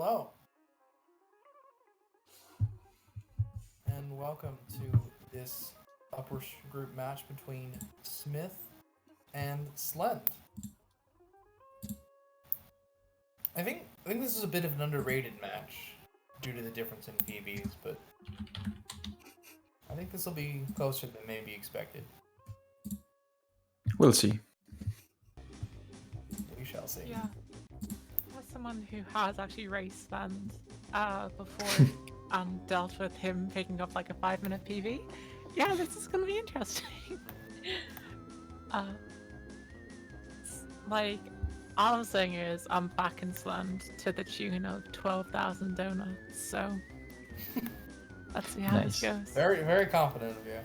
Hello. And welcome to this upper group match between Smith and Slend. I think this is a bit of an underrated match due to the difference in PBs, but I think this will be closer than maybe expected. We'll see. We shall see. Yeah. As someone who has actually raced Slend before and dealt with him picking up like a 5-minute PB, yeah, this is going to be interesting. Like, all I'm saying is I'm backing Slend to the tune of 12,000 donuts, so let's see how this goes. Very, very confident of you.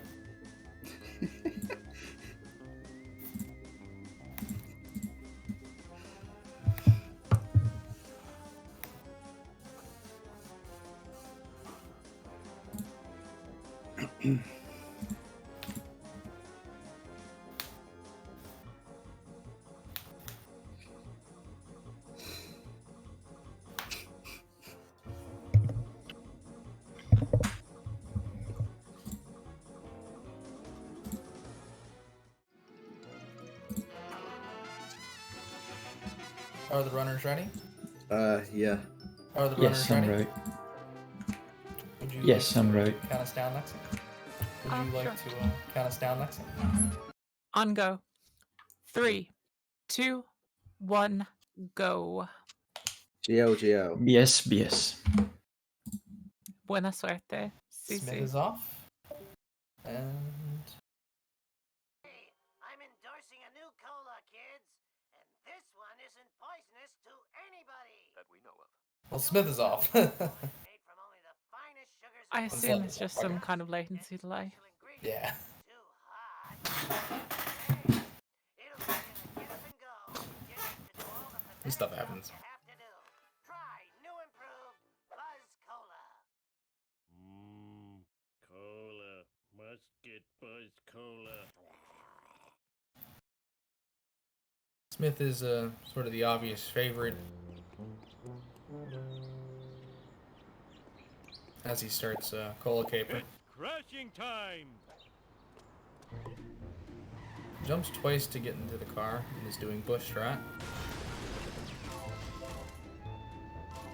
Are the runners ready? Yeah. Are the runners Yes, I'm ready? right. Would you Yes, like I'm to right. Count us down, Lexi? Would you like Sure. to count us down, Lexi? On go. 3, 2, 1, go. Gio. BS, BS. Buena suerte. Sí, Smith sí. is off. And Hey, I'm endorsing a new cola, kids. And this one isn't poisonous to anybody. That we know of. well, Smith is off. Made from only the finest sugars I in the assume world. it's just some kind of latency delay. Special ingredients. Yeah. Too hot. Hey, it'll be in a get up and go. You have to do all the This stuff pathetic happens. you have to do. Try new improved Buzz Cola. Cola. Must get Buzz Cola. Smith is sort of the obvious favorite as he starts cola caper. It's crashing time. Jumps twice to get into the car and is doing bush strat.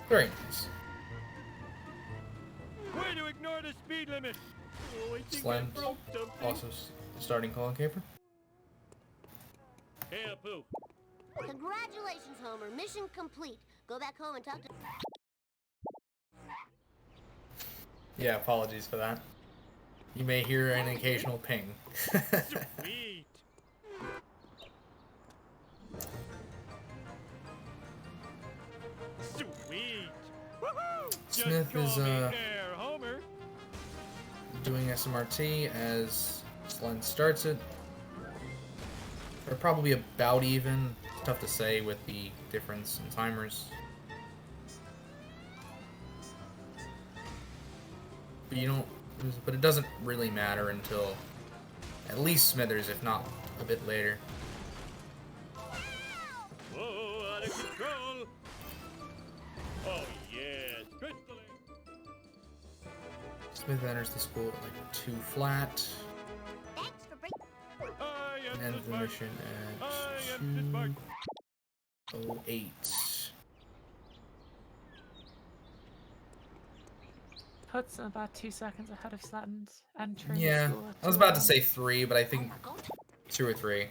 Very nice. Way to ignore the speed limit. Oh, I think Slend I broke something. also starting cola caper. Hey, Apu. Congratulations, Homer. Mission complete. Go back home and talk to... Yeah, apologies for that. You may hear an occasional ping. Sweet. Sweet. Woohoo! Smith Just call is, me Air Homer. Doing SMRT as Slend starts it. They're probably about even. It's tough to say with the difference in timers. But it doesn't really matter until at least Smithers, if not a bit later. Whoa, out of control. Oh, yeah. Crystalline. Smith enters the school at like 2 flat Thanks for bringing... I am and ends the smart. mission I at am smart. 2:08. Puts him about 2 seconds ahead of Slend entering Yeah, school. I was about to say 3, but I think 2 or 3.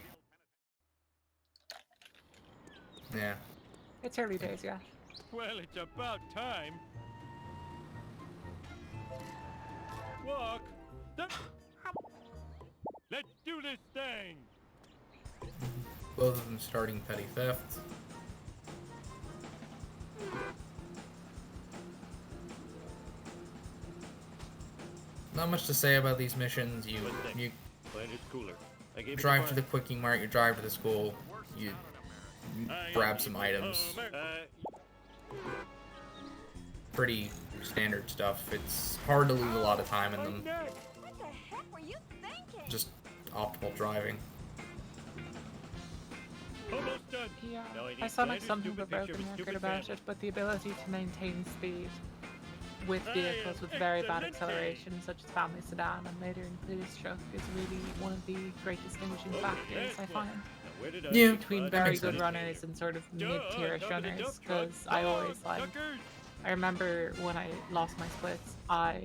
Yeah. It's early days, yeah. Well, it's about time. Walk. Let's do this thing. Both of them starting petty theft. Not much to say about these missions. You Plan is cooler. I gave drive to the Quickie Mart, you drive to the school, you grab some items. Pretty standard stuff. It's hard to lose a lot of time in them. What the heck were you thinking? Just optimal driving. Almost done. Yeah, No, I I need sound like to something of a stupid picture broken of a record stupid about family. it, but the ability to maintain speed with I vehicles am with very bad excelente. acceleration, such as family sedan and later in police truck, is really one of the great distinguishing Okay, factors I last one. find Now, where did I Yeah, get between my that very makes good sense. runners and sort of Duh, mid-tierish top of the runners. dump truck. Because I always Dog, like, suckers. I remember when I lost my splits, I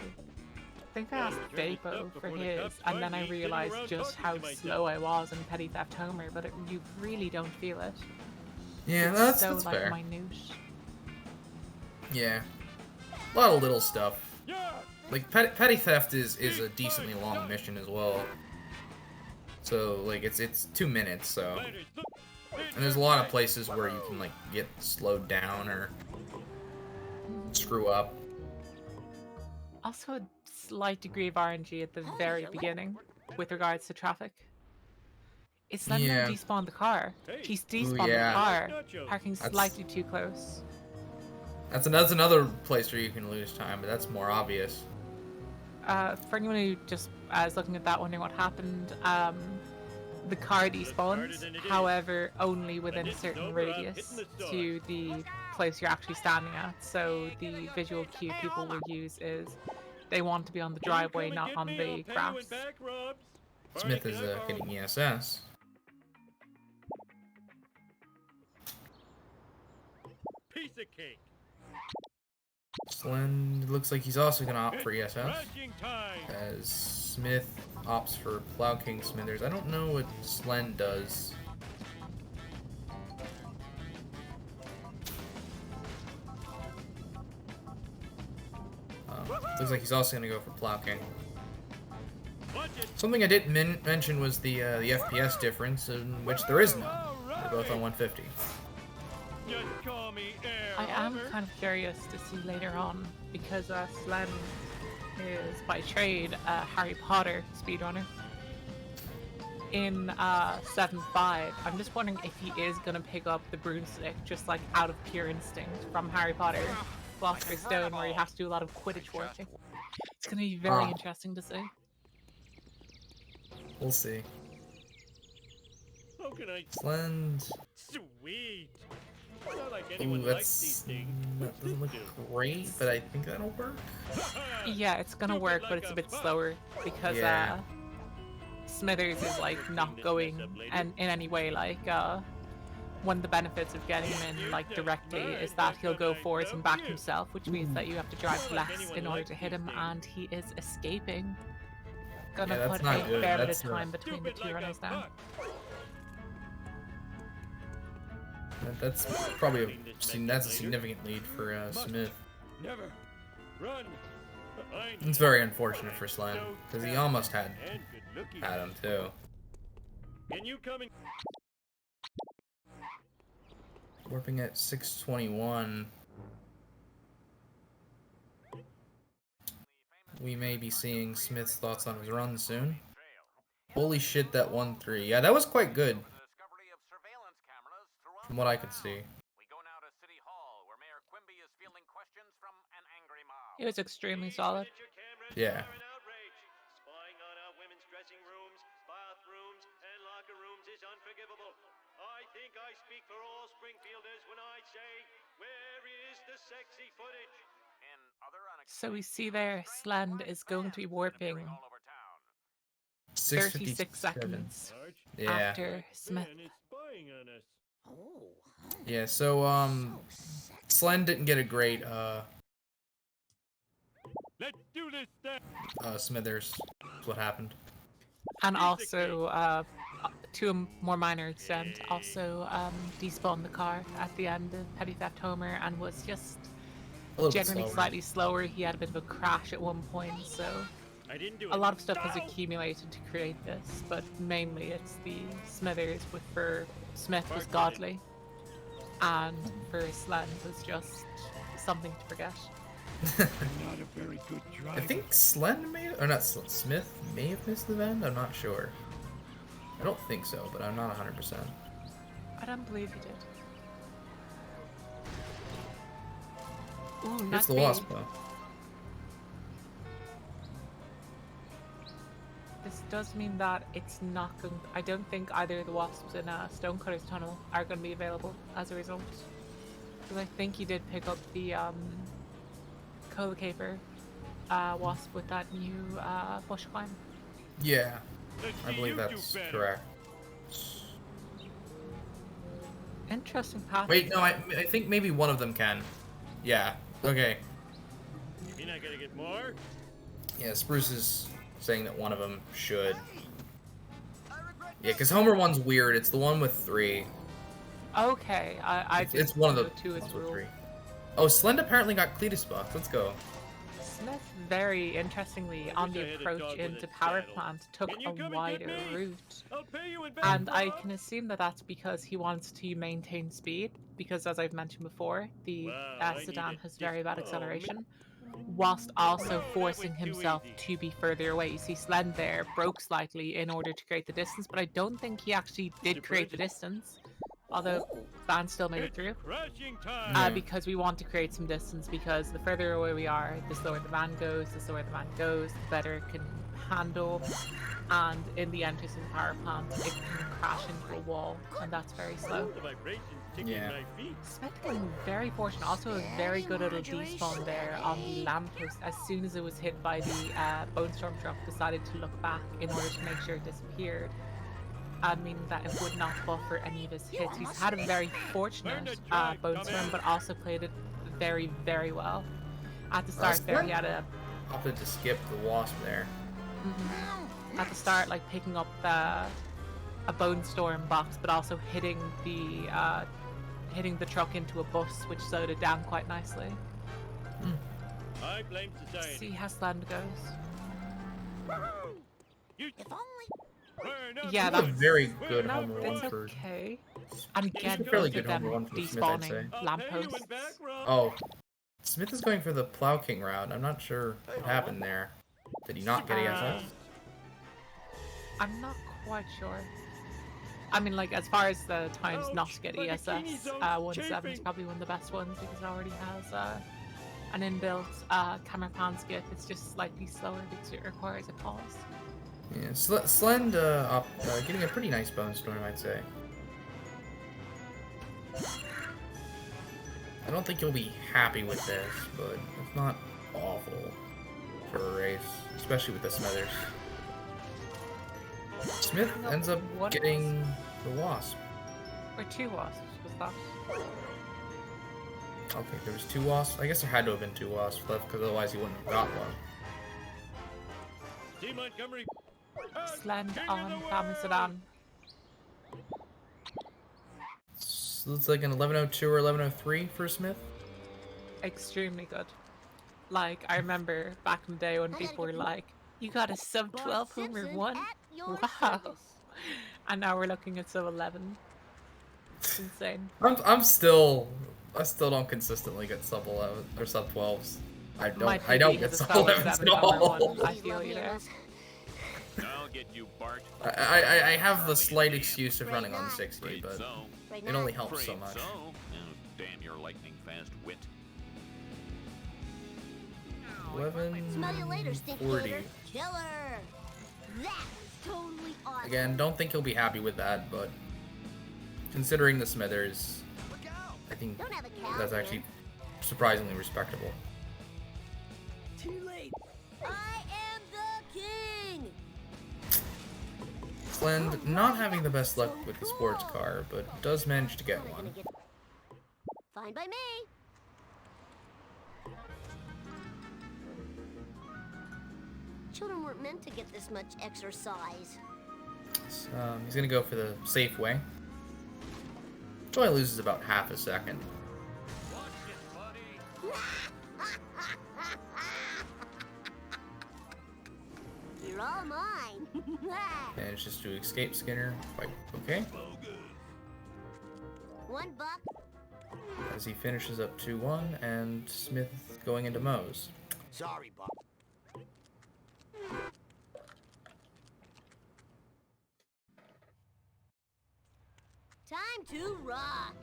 think I asked Turn this Vapo up for before the his, cops and find then I me sitting realized around just talking how to myself. slow I was in Petty Theft Homer, but you really don't feel it. Yeah, It's that's like fair. minute. Yeah, a lot of little stuff. Yeah. Like petty theft is a decently long mission as well. So like it's 2 minutes. So Flanders, look. and there's a lot of places where you can like get slowed down or screw up. Also, a slight degree of RNG at the very beginning with regards to traffic. It's letting him Yeah. despawn the car. Hey. He's Ooh, despawned yeah. the car, Nachos. parking That's- slightly too close. That's another place where you can lose time, but that's more obvious. For anyone who just is looking at that, wondering what happened, the car despawns, than it is. however, only within a it's certain over, I'm radius hitting the store. to the place you're actually standing at. So the visual cue people will use is they want to be on the Can you driveway, come and not get on me? the I'll pay you in grass. back rubs. Smith Barney, is can I borrow- getting ESS. Piece of cake. Slend looks like he's also gonna opt for It's ESS. crashing time. As Smith opts for Plow King Smithers. I don't know what Slend does. Looks like he's also gonna go for Plow King. Watch it. Something I didn't mention was the FPS difference, in which there is none. They're both on 150. Just call me Air I am Homer. kind of curious to see later on because Slen is by trade a Harry Potter speedrunner. In 7.5, I'm just wondering if he is gonna pick up the broomstick just like out of pure instinct from Harry Potter, Philosopher's Stone, where you have to do a lot of Quidditch working. It's gonna be very Ah. interesting to see. We'll see. How can I? Slend. Sweet. It's not like Ooh, anyone likes these that's things. that doesn't look great, but I think that'll work. Yeah, it's gonna Stupid work, like but it's a a bit fuck. slower because Yeah. Smithers is like not going and in any way like one of the benefits of getting him in like directly is that he'll go forwards and back himself, which means that you have to drive less in order to hit him, and he is escaping. Gonna Yeah, that's put not a good. fair bit of That's not- time between the Stupid two like a runners now. fuck. That's probably that's a significant lead for Smith. Never run. behind It's me. very unfortunate for Slend because he almost had And good looking. him too. Can you come in? Warping at 621. We may be seeing Smith's thoughts on his run soon. Holy shit, that 1-3. Yeah, that was quite good from what I could see. He was extremely solid. Yeah. Spying on our women's dressing rooms, bathrooms, and locker rooms is unforgivable. I think I speak for all Springfielders when I say, where is the sexy footage? So we see there, Slend is going to be warping 6:57. 36 seconds Sarge, Yeah. after Smith. man is spying on us. Yeah, so Slend didn't get a great Let's do this thing. Smithers. That's what happened. And also, to a more minor extent, also despawned the car at the end of Petty Theft Homer and was just A little bit generally slower. slightly slower. He had a bit of a crash at one point, so I didn't do a it. lot of stuff has accumulated to create this, but mainly it's the Smithers, for Smith was godly, and for Slend was just something to forget. Not a very good driver. I think Slend may or not Smith may have missed the bend. I'm not sure. I don't think so, but I'm not 100%. I don't believe he did. Ooh, It's not the me. Wasp though. This this does mean that it's not going. I don't think either of the wasps in Stonecutter's tunnel are going to be available as a result. Because I think you did pick up the Cola Caper wasp with that new bush climb. Yeah, I believe that's correct. Interesting path. Wait, no, I think maybe one of them can. Yeah, okay. You're not gonna get more? Yeah, Spruce is saying that one of them should. Yeah, because Homer one's weird. It's the one with 3. Okay, I It's one of the two is ones with rule. 3. Oh, Slend apparently got Cletus buff. Let's go. Smith, very interestingly, on wish I the had a approach dog with into a Power saddle. Plant, took Can you come a and wider get me? route. I'll pay you in And I Bob. can assume that that's because he wants to maintain speed, because as I've mentioned before, the Wow, I need sedan it has just- very bad oh, acceleration, whilst also No, that forcing was too himself easy. to be further away. You see, Slend there broke slightly in order to create the distance, but I don't think he actually did create the distance, although Van still made it It's through. crashing time. Yeah. Because we want to create some distance, because the further away we are, the slower the van goes, the better it can handle, and in the entrance of the power plant, it can crash into a wall, and that's very slow. The vibrations tickling Yeah. my feet. Smith getting very fortunate, also a very good little despawn there on the lamppost. As soon as it was hit by the Bone Storm truck, decided to look back in order to make sure it disappeared. Meaning that it would not buffer any of his hits. He's had a very fortunate Bone Storm, but also played it very, very well. At the start there, he had a Opted to skip the wasp there. at the start, like picking up a Bone Storm box, but also hitting the truck into a bus, which slowed it down quite nicely. I blame See society. how Slend goes. You If only. burn up Yeah, That's a that's very good no, Homer one it's for. okay. And again, a fairly both of good Homer them one for Smith, I'd say. despawning I'll pay you lampposts. in back rub. Oh, Smith is going for the Plow King route. I'm not sure what happened there. Did he not get ASS? I'm not quite sure. I mean, like, as far as the times not to get my ESS, bikini zone's 1-7 is chafing. probably one of the best ones because it already has an inbuilt camera pan skip. It's just slightly slower because it requires a pause. Yeah, Slend getting a pretty nice Bone Storm, I'd say. I don't think you'll be happy with this, but it's not awful for a race, especially with the Smithers. Smith ends up What getting the Wasp. Or 2 wasps, was that? Okay, there was 2 Wasps. I guess there had to have been 2 Wasps left, because otherwise he wouldn't have got one. Team Montgomery. Slend King of on the Family world. Sedan. So it's like an 1102 or 1103 for Smith. Extremely good. Like, I remember back in the day when people were like, you got a sub 12 Homer Simpson 1? at your Wow. service. And now we're looking at sub 11. It's insane. I still don't consistently get sub 11 or sub 12s. I My don't TV get has a sub solid 11s 7 at Homer all. 1. I Please feel love you me there. enough. I'll get you, Bart. I have the slight excuse of running on 60, but Right it now. only helps so much. Damn your lightning fast wit. 11. Smell you later, stink 40. gator. Killer. That's totally awesome. Again, don't think he'll be happy with that, but considering the Smithers, I think Don't have a cow that's here. actually surprisingly respectable. Too late. I am the king. Slend not having the best luck with the sports car, but does manage to get Probably one. gonna get- Fine by me. Children weren't meant to get this much exercise. So, he's gonna go for the safe way. Joy loses about half a second. Watch it, buddy. You're all mine. Manages to escape Skinner. Quite okay. $1. As he finishes up 2-1, and Smith going into Moe's. Sorry, Bob. Time to rock.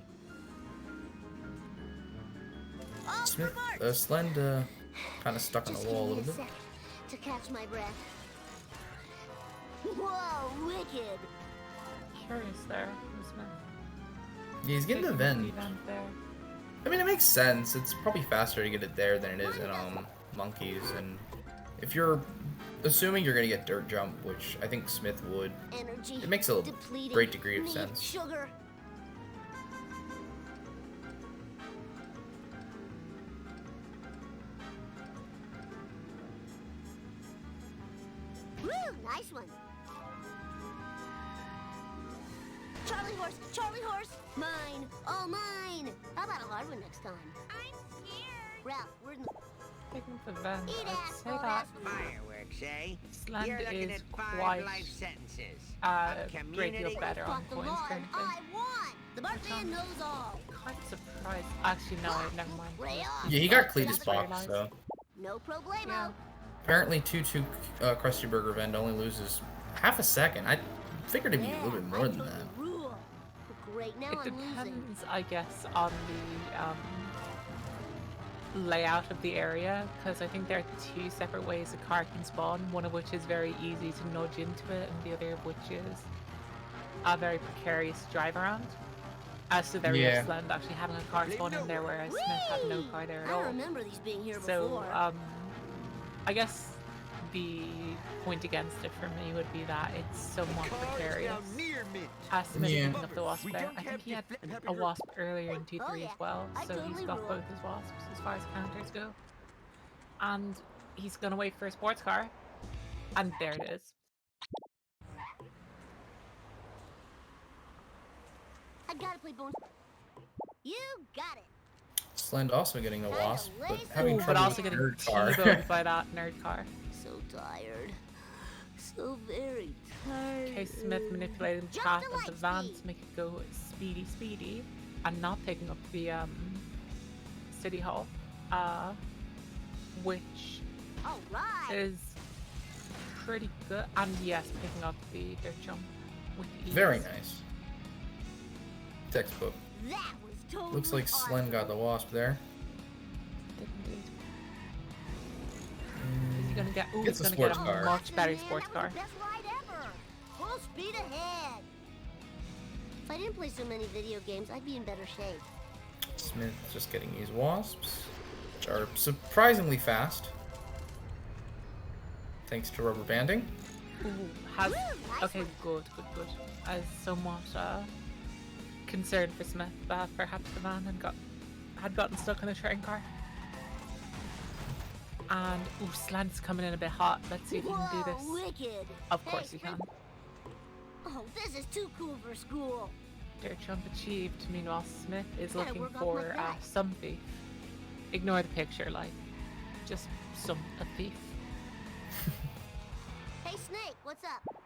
Smith, Slend, kind of stuck on the Just wall a give me little bit. sec to catch my breath. Whoa, wicked. Curious there, Smith. Yeah, he's getting the vent. There. I mean, it makes sense. It's probably faster to get it there than it is in monkeys. And if you're assuming you're gonna get dirt jump, which I think Smith would, Energy. it makes a Depleting. great degree of Need sense. Sugar. Woo, nice one. Charlie horse, mine, all mine. How about a hard one next time? I'm scared. Ralph, we're in the... Taking the vent, Eat I'd ass, say old that ass. Fireworks, eh? Slend You're looking is at 5 quite life sentences. a great community. deal better on Fought the coins law and currently. I won. The Bartman knows all. Kind of surprised. Actually, no, never mind. Way off. Yeah, he got Cletus That's box, so No problemo. Yeah. apparently 2-2 Krusty Burger Vent only loses half a second. I figured it'd be a little bit more than that. Rule. Great, now It I'm losing. depends, I guess, on the layout of the area, because I think there are 2 separate ways a car can spawn, one of which is very easy to nudge into it, and the other of which is a very precarious drive around. As to the Yeah. Slend actually having a car spawn in there, whereas Smith had no car there at I all. remember these being here So, before. I guess the point against it for me would be that it's somewhat precarious. As Smith Yeah. picking up the wasp there. I think he had a wasp earlier in T3 Oh, yeah. as well, I so totally he's got rule. both his wasps as far as counters go. And he's gonna wait for a sports car, and there it is. I gotta play bonus. You got it. Slend also getting a wasp, but lazy. having Ooh, trouble but also with getting nerd car. T-boned by that nerd car. So tired. So very tired. Okay, Smith manipulating the Jump path to of the light van speed. to make it go speedy, and not picking up the City Hall, which All right. is pretty good. And yes, picking up the dirt jump with ease. Very nice. Textbook. That was totally Looks like awesome. Slend got the wasp there. Did indeed. Is he gonna get? Ooh, Gets he's a gonna get sports a car. much better Man, sports that was car. the best ride ever. Full speed ahead. If I didn't play so many video games, I'd be in better shape. Smith just getting these wasps, which are surprisingly fast, thanks to rubber banding. Ooh, has Woo, nice okay, one. good. I was somewhat concerned for Smith that perhaps the van had gotten stuck in a train car. And ooh, Slant's coming in a bit hot. Let's see if he can do Whoa, this. wicked. Of Hey, course he can. Oh, this is too cool for school. Dirt jump achieved. Meanwhile, Smith is Gotta looking work off for my back. some thief. Ignore the picture, like just a thief. Hey, Snake, what's up?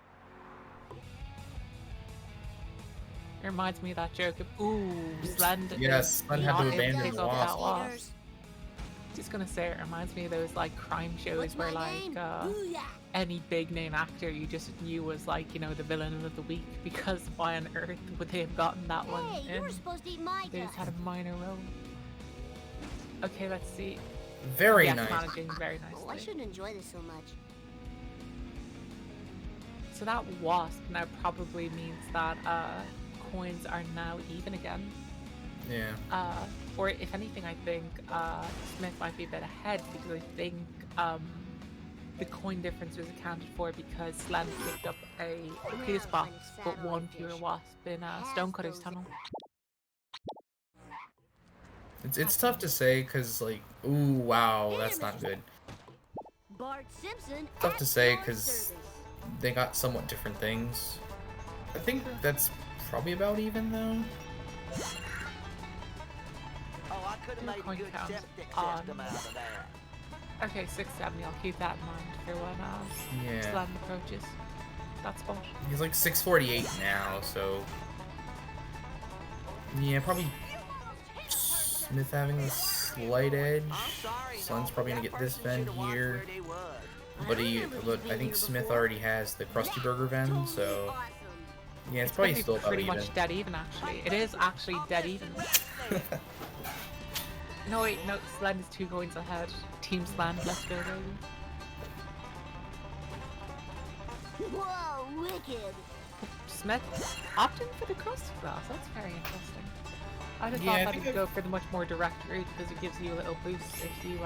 It reminds me of that joke of ooh, Slend. Yes, is Slend had to not able abandon pick his up that wasp. wasp. Just gonna say it reminds me of those like crime shows What's where my like name? Booyah. any big name actor you just knew was like, you know, the villain of the week, because why on earth would they have gotten that one Hey, you in? were supposed to eat my They just had dust. a minor role. Okay, let's see. Very Yes, nice. managing very Oh, I nicely. shouldn't enjoy this so much. So that wasp now probably means that coins are now even again. Yeah. Or if anything, I think Smith might be a bit ahead, because I think the coin difference was accounted for because Slend picked up a Cletus box, but one fewer wasp in Stonecutter's tunnel. It's tough to say because like, ooh, wow, that's not good. Bart Simpson. Tough at to say your because service. they got somewhat different things. I think that's probably about even though. Oh, I could have Do made a coin good count septic on- system out of that. Okay, 670. I'll keep that in mind for when Yeah. Slend approaches that spot. He's like 648 now, so yeah, probably Smith having a slight edge. Slend's probably gonna get this Ven here, but I think Smith already has the Krusty Burger Ven, so Awesome. yeah, it's Gonna probably be still about pretty even. much dead even, actually. It is actually dead even. No, wait, no, Slend is 2 coins ahead. Team Slend, let's go, baby. Whoa, wicked. Smith opting for the crusty glass. That's very interesting. I'd have Yeah, I thought think that'd go for the much more direct route because it gives you a little boost if you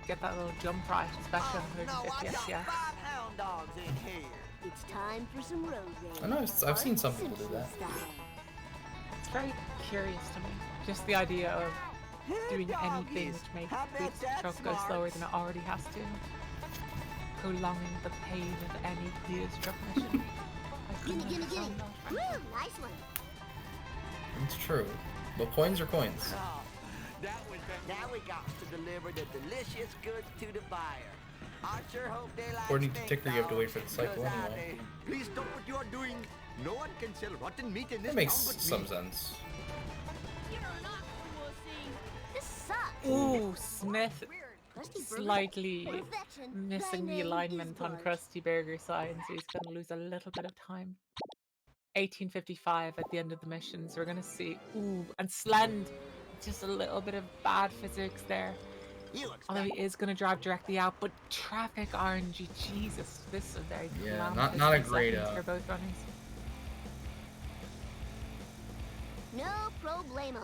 get that little jump right, especially on 150 FPS. hound dogs in here. It's time for some road rage. I know, I've seen some people do Simpson that. style. It's very curious to me. Just the idea of doing anything to make Boots' truck go slower than it already has to. Prolonging the pain of any previous truck mission. I Gimme, couldn't gimme, gimme. understand that. Woo, nice one. It's true. But coins are coins. Now we got to deliver the delicious goods to the buyer. I sure hope they like According to steak, Ticker, you have to wait for the dogs, cycle 'cause I anyway. do. Please stop what you are doing. No one can sell rotten meat in this That makes town but some me. sense. This sucks. Ooh, Smith Krusty Burger. slightly Perfection. missing Thy the name alignment is on Bart. Krusty Burger sign, so he's going to lose a little bit of time. 1855 at the end of the mission, so we're going to see. Ooh, and Slend, just a little bit of bad physics there. You Although expect he is going to drive directly out, but traffic RNG, Jesus, this is a very Yeah, calamitous not a few great, seconds for both runners. No problemo.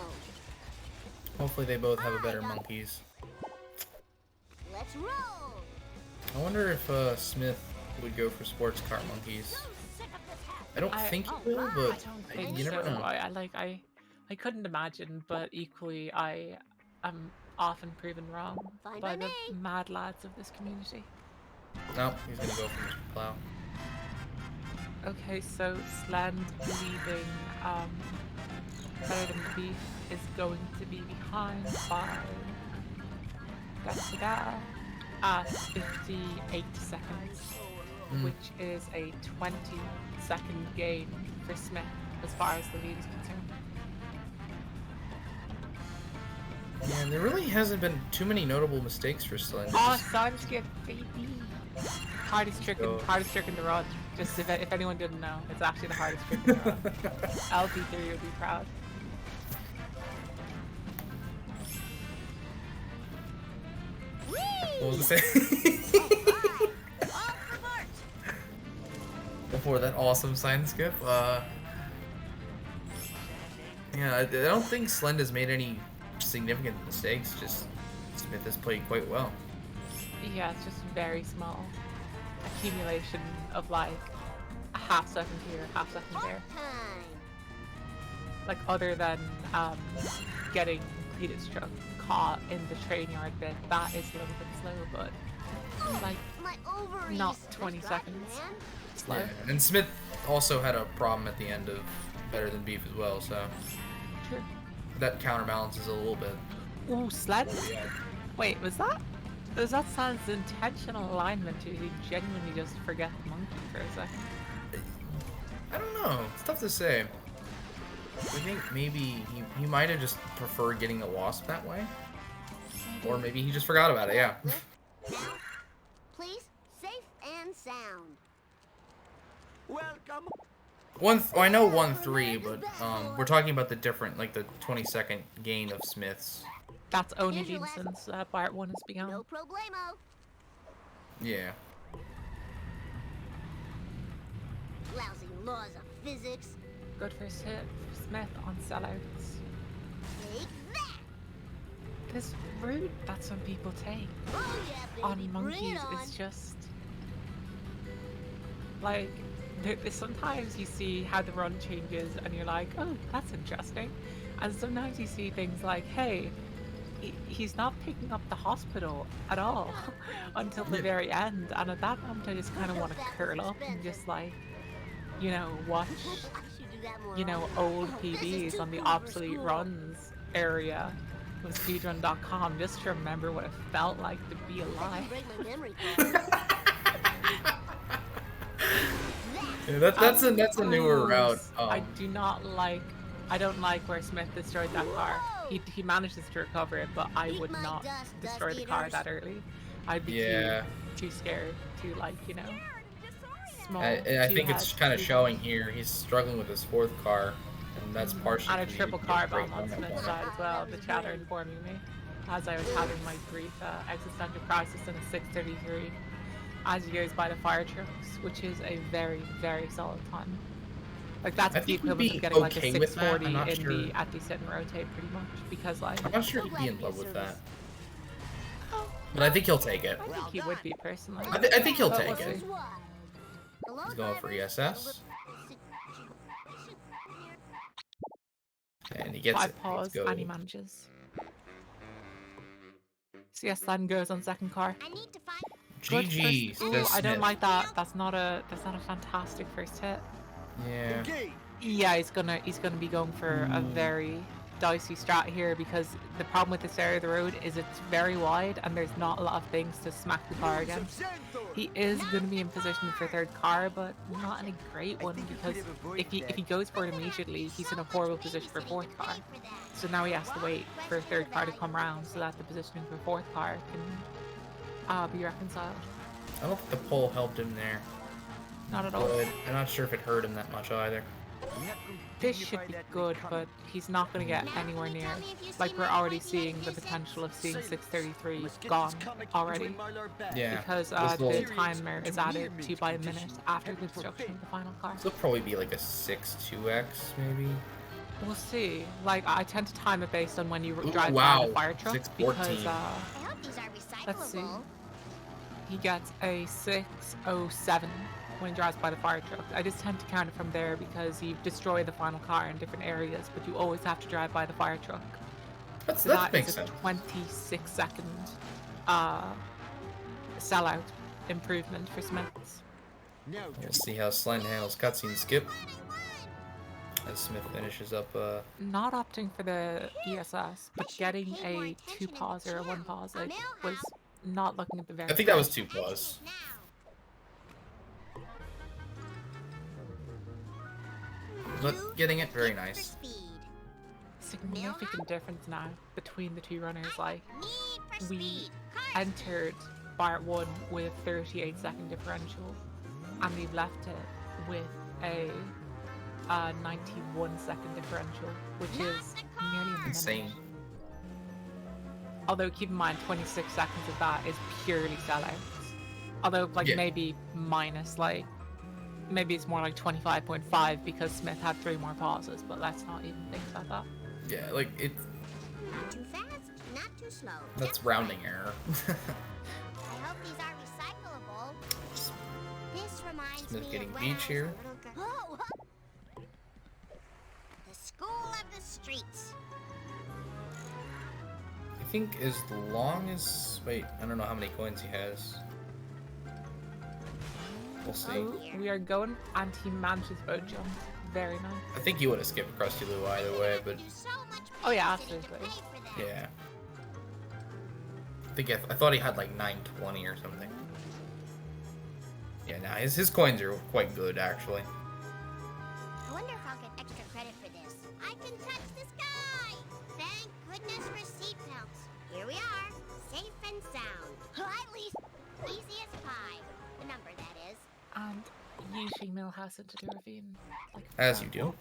Hopefully they both have a better monkeys. Let's roll. I wonder if Smith would go for sports car monkeys. So sick of this hat. I don't think he will, I but don't think you never so. know. I couldn't imagine, but equally I am often proven wrong Fine by by the me. mad lads of this community. No, he's gonna go for Mr. Plow. Okay, so Slend leading better than the beef is going to be behind by at 58 seconds, which is a 20-second gain for Smith as far as the lead is concerned. Yeah, and there really hasn't been too many notable mistakes for Slend. Oh, Sanskrit, baby! Hardest trick Go. in the run. Just if anyone didn't know, it's actually the hardest trick in the run. LP3 would be proud. What was it? Before that awesome sign skip, yeah, I don't think Slend has made any significant mistakes. Just Smith has played quite well. Yeah, it's just very small accumulation of like a half second here, half second there. Time. Like other than getting Cletus truck caught in the train yard bit, that is a little bit slow, but like My ovaries. not 20 That's right, seconds. man. slow. Yeah, and Smith also had a problem at the end of Better Than Beef as well, so True. that counterbalances a little bit. Ooh, sled? Yeah. Wait, was that Slan's intentional alignment, or did he genuinely just forget the monkey for a second? I don't know. It's tough to say. I think maybe he might have just preferred getting the wasp that way. Or maybe he just forgot about it, yeah. Now, please, safe and sound. welcome. I know 1-3, but we're talking about the different, like the 20-second gain of Smith's. That's only Here's your been lesson. since Part 1 has begun. No problemo. Yeah. Lousy laws of physics. Good first hit for Smith on sellouts. Take that. This route that some people take Oh yeah, baby. on Bring monkeys it on. is just like sometimes you see how the run changes and you're like, oh, that's interesting, and sometimes you see things like, hey, he's not picking up the hospital at all until the very end, and at that moment I just kind of want to curl up and just like, you know, watch, I should do that more you know, often. old Oh, this is PBs too on the cool for obsolete school. runs area with speedrun.com just to remember what it felt like to be I alive. can break my memory card. Yeah, that's a newer route. I don't like where Smith destroyed that car. He manages to recover it, but I Eat would my not dust, destroy dust the car eaters. that early. I'd be Yeah. too scared to, like, you know, small. I think it's two-head, kind of two- showing here. He's struggling with his fourth car, and that's partially And a because triple you car get great bomb on lineup Smith's on it. side as well, the chatter informing me as I was having my brief existential crisis in a 633. as he goes by the fire trucks, which is a very, very solid time. Like that's I the think he'd equivalent be of getting like a okay with that. 640 I'm not in sure. the at the sit and rotate pretty much because like I'm not sure he'd be in love with that. But I think he'll take it. I think he would be personally. I think he'll But take we'll it. see. He's going for ESS. And he gets 5 it. paws Let's go. and he manages. CS then goes on second car. I need to find. Good GG, first- Ooh, says I don't Smith. like that. That's not a fantastic first hit. Yeah. Yeah, he's gonna be going for a very dicey strat here because the problem with this area of the road is it's very wide and there's not a lot of things to smack the car against. He is gonna be in position for third car, but not in a great one because if he goes for it immediately, he's in a horrible position for fourth car. So now he has to wait for third car to come round so that the positioning for fourth car can be reconciled. I don't think the pole helped him there. Not at all. But I'm not sure if it hurt him that much either. This should be good, but he's not going to get anywhere near. Like, we're already seeing the potential of seeing 633 gone already. Yeah. Because this the will, timer is added to by a minute after the destruction of the final car. This will probably be like a 6-2x, maybe. We'll see. Like, I tend to time it based on when you drive wow, by the fire truck. 614. Because, I hope these are recyclable. let's see. He gets a 607 when he drives by the fire truck. I just tend to count it from there because you destroy the final car in different areas, but you always have to drive by the fire truck. So That that makes is a sense. 26-second sellout improvement for Smiths. We'll see how Slend handles cutscene skip. As Smith finishes up, Not opting for the ESS, but getting a 2 pause or a 1 pause, like, was not looking at the very I think that was best. 2 plus. But getting it, very nice. Significant difference now between the two runners. Like, we entered Bar 1 with a 38-second differential, and we've left it with a 91-second differential, which is nearly a minute. Insane. Although keep in mind, 26 seconds of that is purely sellouts. Although, like, Yeah. maybe minus, like, maybe it's more like 25.5 because Smith had 3 more pauses, but let's not even think about that. Yeah, like, it. Not too fast, not too slow. That's rounding error. I hope these are recyclable. This reminds Smith me getting of when beach I was here. a little girl. Whoa, whoa. The school of the streets. I think as long as. Wait, I don't know how many coins he has. We'll see. Oh, we are going anti-manages boat jump. Very nice. I think he would have skipped Krusty Lou either way, but Do so much Oh, yeah, babysitting to absolutely. pay for that. yeah. I thought he had like 920 or something. Yeah, nah, his coins are quite good actually. I wonder if I'll get extra credit for this. I can touch the sky! Thank goodness for seatbelts. Here we are, safe and sound. At least easy as pie. The number, that is. And usually Millhouse into the ravine. Like As you do.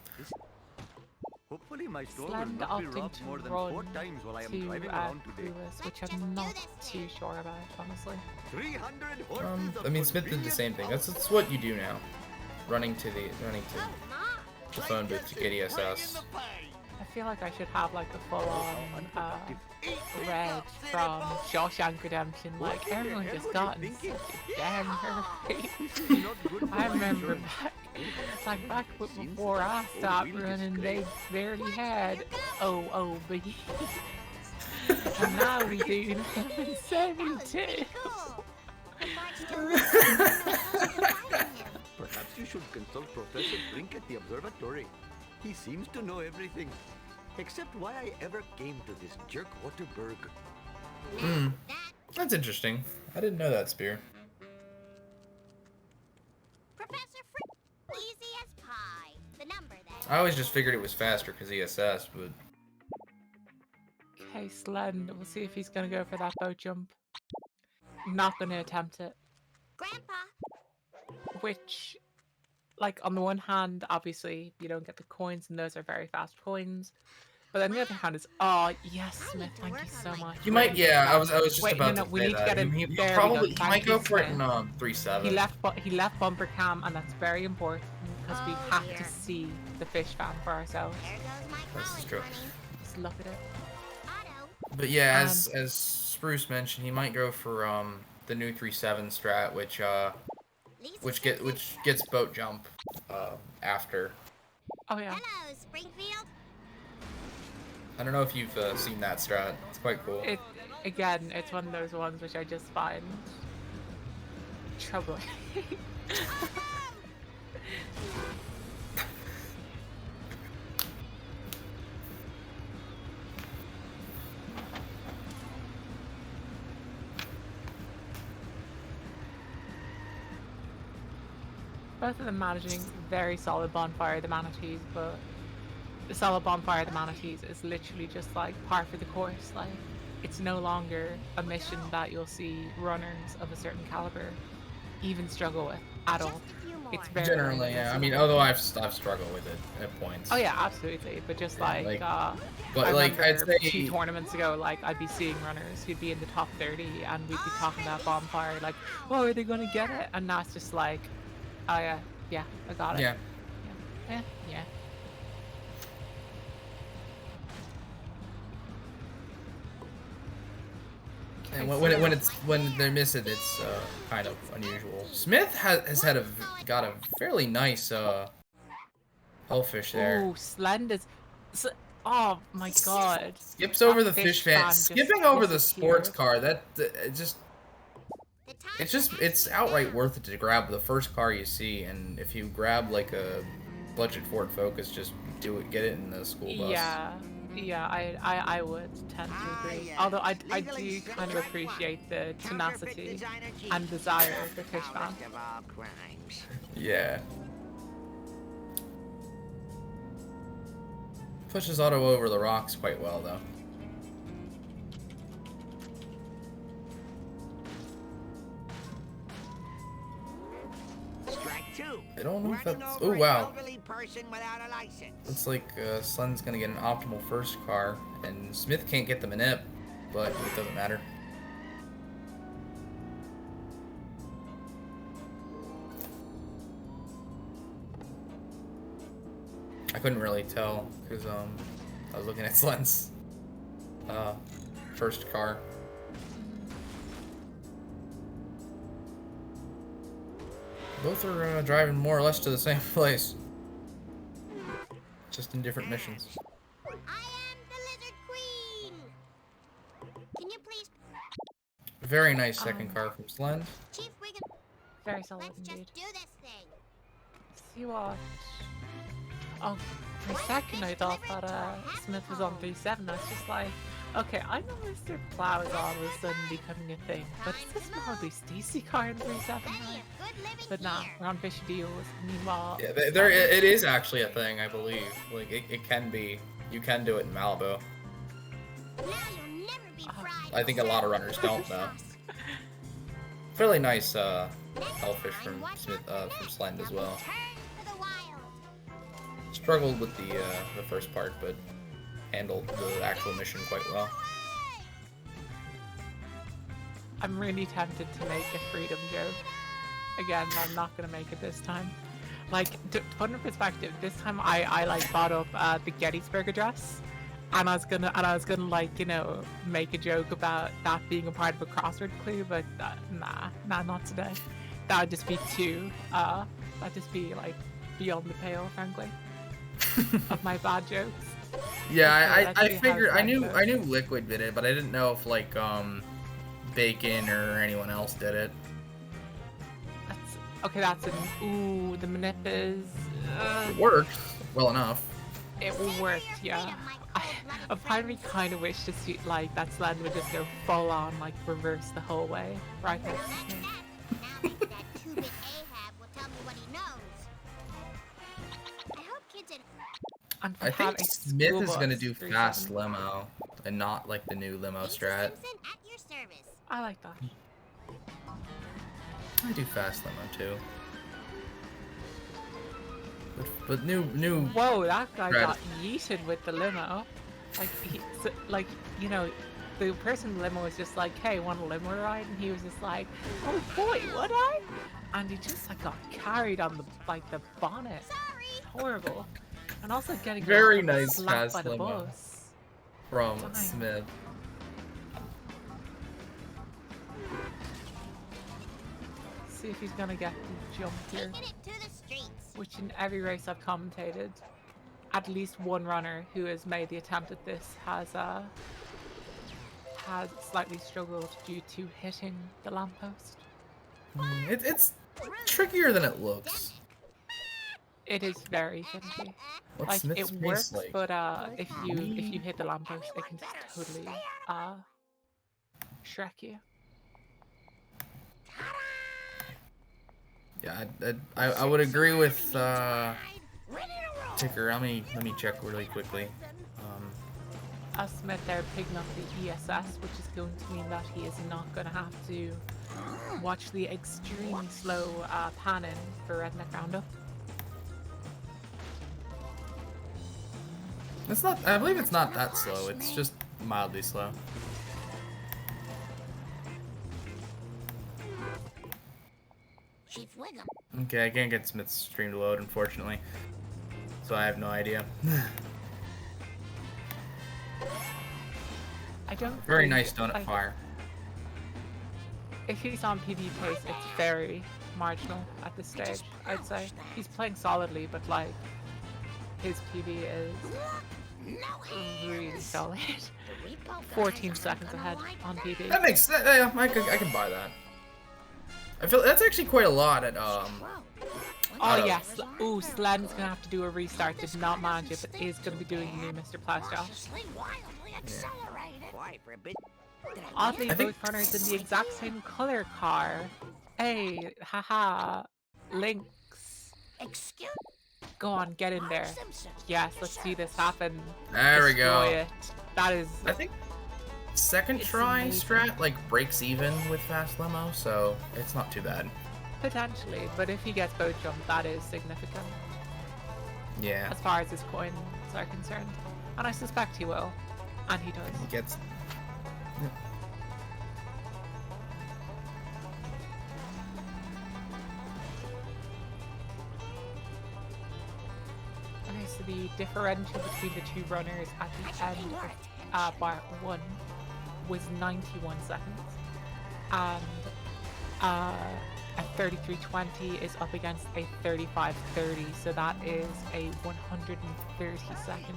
Hopefully my store will Slend not be opting robbed more to than 4 run times while I am to driving around today. Lewis, which I'm not too sure about, honestly. 300 horses I mean, Smith did the same thing. That's what you do now. Running to the phone booth to get ESS. I feel like I should have like a full-on red from Shawshank Redemption. Like everyone just got in such a damn hurry. I remember back before I stopped running, they barely had OOB. And now we do 72. Cool. Before it's too late, Perhaps you should consult Professor Brink at the observatory. He seems to know everything. Except why I ever came to this jerk Waterberg. Hmm. That's interesting. I didn't know that, Spear. Professor Frick, easy as pie. The number, that I always just figured it was faster because ESS, but Okay, Slend, we'll see if he's gonna go for that boat jump. Not gonna attempt it. Grandpa. Which, like, on the one hand, obviously, you don't get the coins, and those are very fast coins. But on the other hand, it's oh yes, Smith, to thank work you on so my much. You might, yeah. I was just Wait, about no, to we say need to that. get in. He There we probably go. he might Thank go you, for it in Smith. 3-7. He left bumper cam, and that's very important because we Oh, have dear. to see the fish fan for ourselves. There goes my This is college true. money. Just look at it. Otto, But yeah, as Spruce mentioned, he might go for the new 3-7 strat, which Lisa which gets boat jump after. Oh yeah. Hello, Springfield. I don't know if you've seen that strat. It's quite cool. It again, it's one of those ones which I just find troubling. Both of them managing very solid bonfire of the manatees, but the solid bonfire of the manatees is literally just like par for the course. Like it's no longer a mission that you'll see runners of a certain caliber even struggle with at all. Just a few more. It's very Generally, rare yeah. you'll I see mean, that. although I've struggled with it at points. Oh yeah, absolutely. But just Yeah, like, but I like I'd remember say 2 tournaments ago, like I'd be seeing runners who'd be in the top 30, and we'd be talking about bonfire, like, oh, are they gonna get it? And now it's just like, oh yeah, I got it. yeah. Yeah. And when they miss it, it's kind of unusual. Smith has got a fairly nice hellfish there. Ooh, Slender's. Oh my god. Skips over That the fish fan fan. just Skipping over the sports disappeared. car. It's outright worth it to grab the first car you see, and if you grab like a budget Ford Focus, just do it. Get it in the school bus. Yeah, I would tend to agree. Although I do kind of appreciate the tenacity and desire of the fish fan. Yeah. Pushes Otto over the rocks quite well, though. Strike two. I don't know if Running that's... over Oh, an wow. elderly person without a license. Looks like Slen's gonna get an optimal first car, and Smith can't get the manip, but it doesn't matter. I couldn't really tell, because I was looking at Slen's first car. Both are driving more or less to the same place. Just in different missions. I am the Lizard Queen. Can you please, Very nice second car from Slend. Chief Wiggum? Very solid Let's indeed. just do this thing. See what? Oh, for a second I thought that Smith was on 3-7. I was just like, okay, I know Mr. Plow is all of a sudden becoming a thing, but is this probably Stacy car in 3-7? Plenty Right? of good living But nah, here. we're on fishy deals. Meanwhile, Yeah, it is actually a thing, I believe. Like, it can be. You can do it in Malibu. Now you'll never be fried. I think a lot of runners don't, though. Fairly nice hellfish from Smith, from Slend as well. Turn to the wild. Struggled with the first part, but handled the actual mission quite well. I'm really tempted to make a freedom joke. Again, I'm not gonna make it this time. Like, to put in perspective, this time I like bought up the Gettysburg Address, and I was gonna like, you know, make a joke about that being a part of a crossword clue, but nah, not today. That would just be too that'd just be like beyond the pale, frankly, of my bad jokes. Yeah, Let's I see how figured I Slend knew goes. Liquid did it, but I didn't know if like Bacon or anyone else did it. Okay, that's an ooh. The manip is. It worked well enough. It worked, yeah. A part of me kind of wished to see like that Slend would just go full on like reverse the whole way, right? Well, that's that. Now maybe that two-bit Ahab will tell me what he knows. I hope kids at And I to have think a Smith school is bus gonna do 3-7. fast limo and not like the new limo Lisa strat. Simpson at your service. I like that. I do fast limo too. But new Whoa, that guy Right. got yeeted with the limo. Like, you know, the person in the limo was just like, hey, want a limo ride? And he was just like, oh boy, would I? And he just like got carried on the bonnet. Sorry. Horrible. And also getting Very like, nice slapped by fast the limo. bus. From Dang. Smith. See if he's gonna get the jump here. Taking it to the streets. Which in every race I've commentated, at least one runner who has made the attempt at this has slightly struggled due to hitting the lamppost. It's trickier than it looks. It is very finicky. What's Like Smith's it pace works, like? but if you hit the lamppost, it can just totally Shrek you. Yeah, I would agree with Ticker. Let me check really quickly. Smith there picking up the ESS, which is going to mean that he is not going to have to watch the extremely slow pan in for Redneck Roundup. It's not. I believe it's not that slow. It's just mildly slow. Chief Wiggum. Okay, I can't get Smith's stream to load, unfortunately. So I have no idea. I don't. Very think, nice donut like, fire. If he's on PB pace, it's very marginal at this stage. I'd say he's playing solidly, but like his PB is really solid. 14 seconds ahead on PB. That makes sense. Yeah, I can buy that. I feel that's actually quite a lot at Oh yes. Ooh, Slen's gonna have to do a restart. Did not manage it, but is gonna be doing a new Mr. Plowstyle. Oddly, both runners in the exact same color car. Hey, haha, Lynx. Excuse. Go on, get in there. Yes, let's see this happen. There we go. Destroy it. That is. I think second It's try amazing. strat like breaks even with fast limo, so it's not too bad. Potentially, but if he gets boat jump, that is significant Yeah, as far as his coins are concerned. And I suspect he will. And he does. he gets. Okay, so the differential between the two runners at the end of bar 1 was 91 seconds. And a 33.20 is up against a 35.30, so that is a 130 second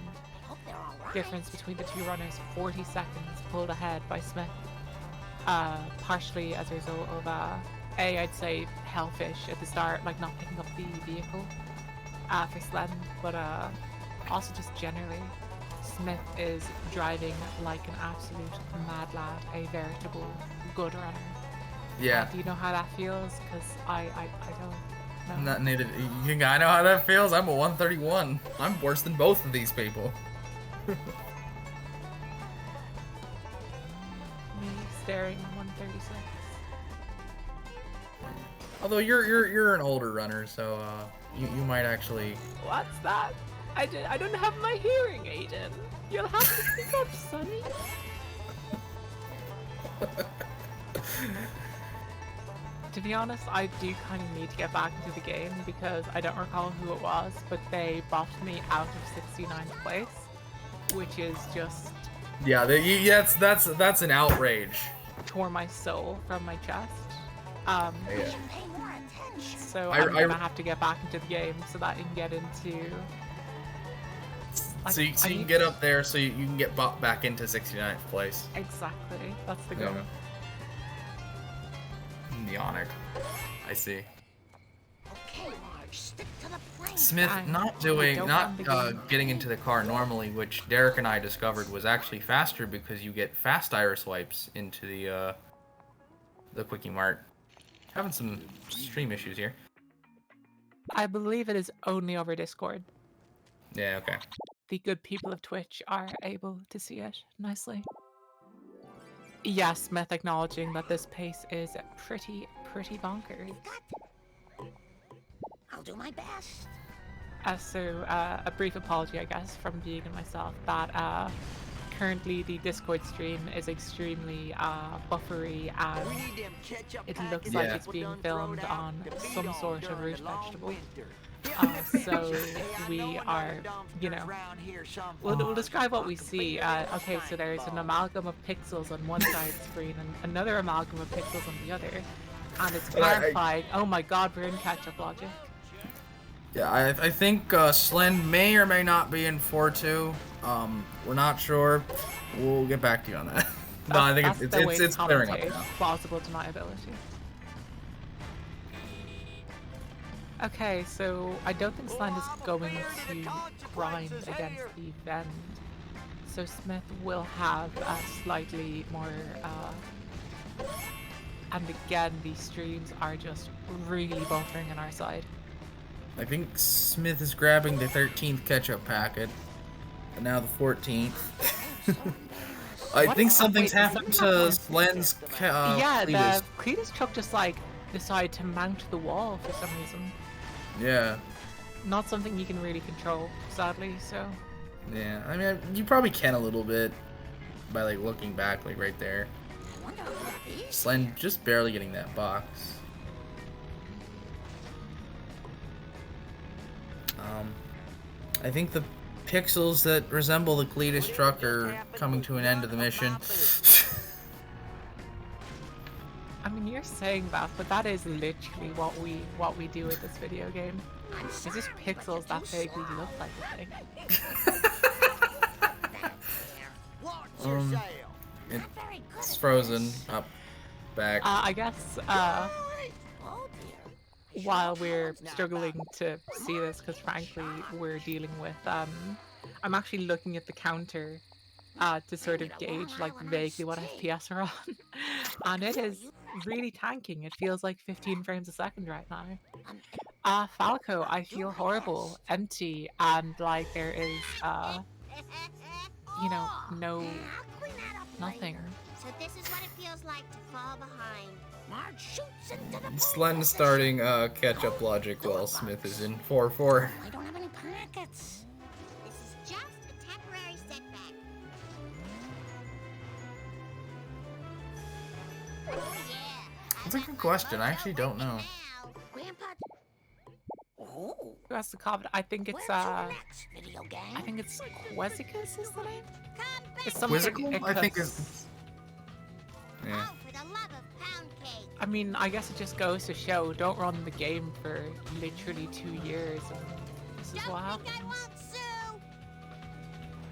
difference between the two runners. 40 seconds pulled ahead by Smith, partially as a result of I'd say hellfish at the start, like not picking up the vehicle for Slend, but also just generally Smith is driving like an absolute mad lad, a veritable good runner. Yeah. Do you know how that feels? Because I don't know. Not needed. You think I know how that feels? I'm a 131. I'm worse than both of these people. Me staring 136. Although you're an older runner, so you might actually. What's that? I don't have my hearing, Aiden. You'll have to speak up, Sonny. To be honest, I do kind of need to get back into the game because I don't recall who it was, but they bopped me out of 69th place, which is just Yeah, that's an outrage. tore my soul from my chest. Yeah. So I- I'm gonna I- have to get back into the game so that I can get into. So you can get up there, so you can get bought back into 69th place. Exactly, that's the goal. Yeah. Neonic. I see. Okay, Marge, stick to the plan. Smith Fine. not getting into the car normally, which Derek and I discovered was actually faster because you get fast iris wipes into the Quickie Mart. Having some stream issues here. I believe it is only over Discord. Yeah, okay. The good people of Twitch are able to see it nicely. Yes, Smith acknowledging that this pace is pretty bonkers. I'll do my best. A brief apology, I guess, from Dean and myself, that currently the Discord stream is extremely buffery and it looks like it's being filmed on some sort of root vegetable. So we are, you know, we'll describe what we see. Okay, so there's an amalgam of pixels on one side of the screen and another amalgam of pixels on the other. And it's clarifying, oh my god, we're in catch-up logic. Yeah, I think Slend may or may not be in 4-2. We're not sure. We'll get back to you on that. No, I think it's clearing up now. Plausible deniability. Okay, so I don't think Slend is going to grind against the Vend. So Smith will have a slightly more, and again, these streams are just really buffering on our side. I think Smith is grabbing the 13th ketchup packet, and now the 14th. I think something's happened to Slend's yeah, Cletus. the Cletus truck just like decided to mount the wall for some reason. Yeah. Not something you can really control, sadly, so. Yeah, I mean, you probably can a little bit by like looking back, like right there. Slend just barely getting that box. I think the pixels that resemble the Cletus truck are coming to an end of the mission. I mean, you're saying that, but that is literally what we do with this video game. It's just pixels that vaguely look like a thing. It's frozen up, back. I guess while we're struggling to see this, because frankly we're dealing with I'm actually looking at the counter to sort of gauge like vaguely what FPS are on, and it is really tanking. It feels like 15 frames a second right now. Falco, I feel horrible, empty, and like there is you know, nothing. So this is what it feels like to fall behind. Marge shoots into the Slend starting catch-up logic while Smith is in 4-4. I don't have any packets. This is just a temporary setback. Oh yeah. That's a good question. I actually don't know. Grandpa. Oh. Who has the comment? I think it's I think it's Quizicus is the name? It's something Quizzical? I think it's... Yeah. Oh, for the love of pound cake. I mean, I guess it just goes to show, don't run the game for literally 2 years and this is what happens.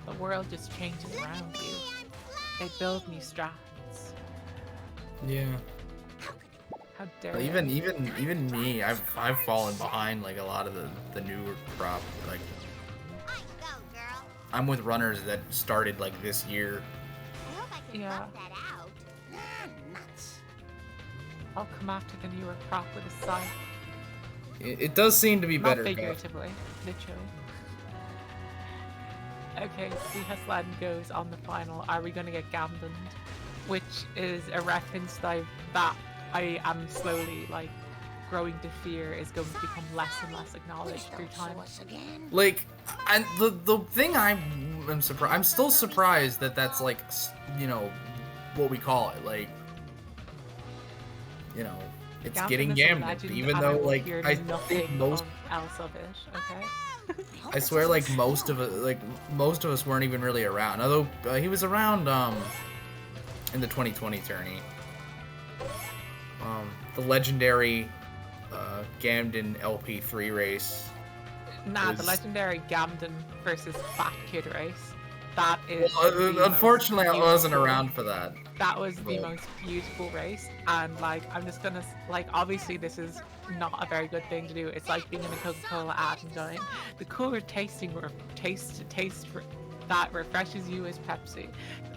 The world just changes around you. They build new strats. Yeah. How dare Even me, I've fallen behind like a lot of the newer crop. Like I'm with runners that started like this year. I hope I can Yeah. that out. Nuts. I'll come after the newer crop with a scythe. It does seem to be Not better. figuratively, literally. Okay, see how Slend goes on the final. Are we going to get Gamboned? Which is a reference that I am slowly like growing to fear is going to become less and less acknowledged through time. Like, and the thing I'm surprised. I'm still surprised that that's like, you know, what we call it. Like, you know, it's Gambon getting is a gambit, legend, even and though will like hear I nothing think most. else of it. Okay. I swear, like most of us weren't even really around. Although he was around in the 2020 tourney. The legendary Gamden LP3 race. Nah, was... the legendary Gamden versus Fat Kid race. That is. Well, unfortunately, I wasn't around for that. That was the most beautiful race, and like I'm just gonna like obviously this is not a very good thing to do. It's like being in a Coca-Cola ad and going, the cooler taste that refreshes you is Pepsi.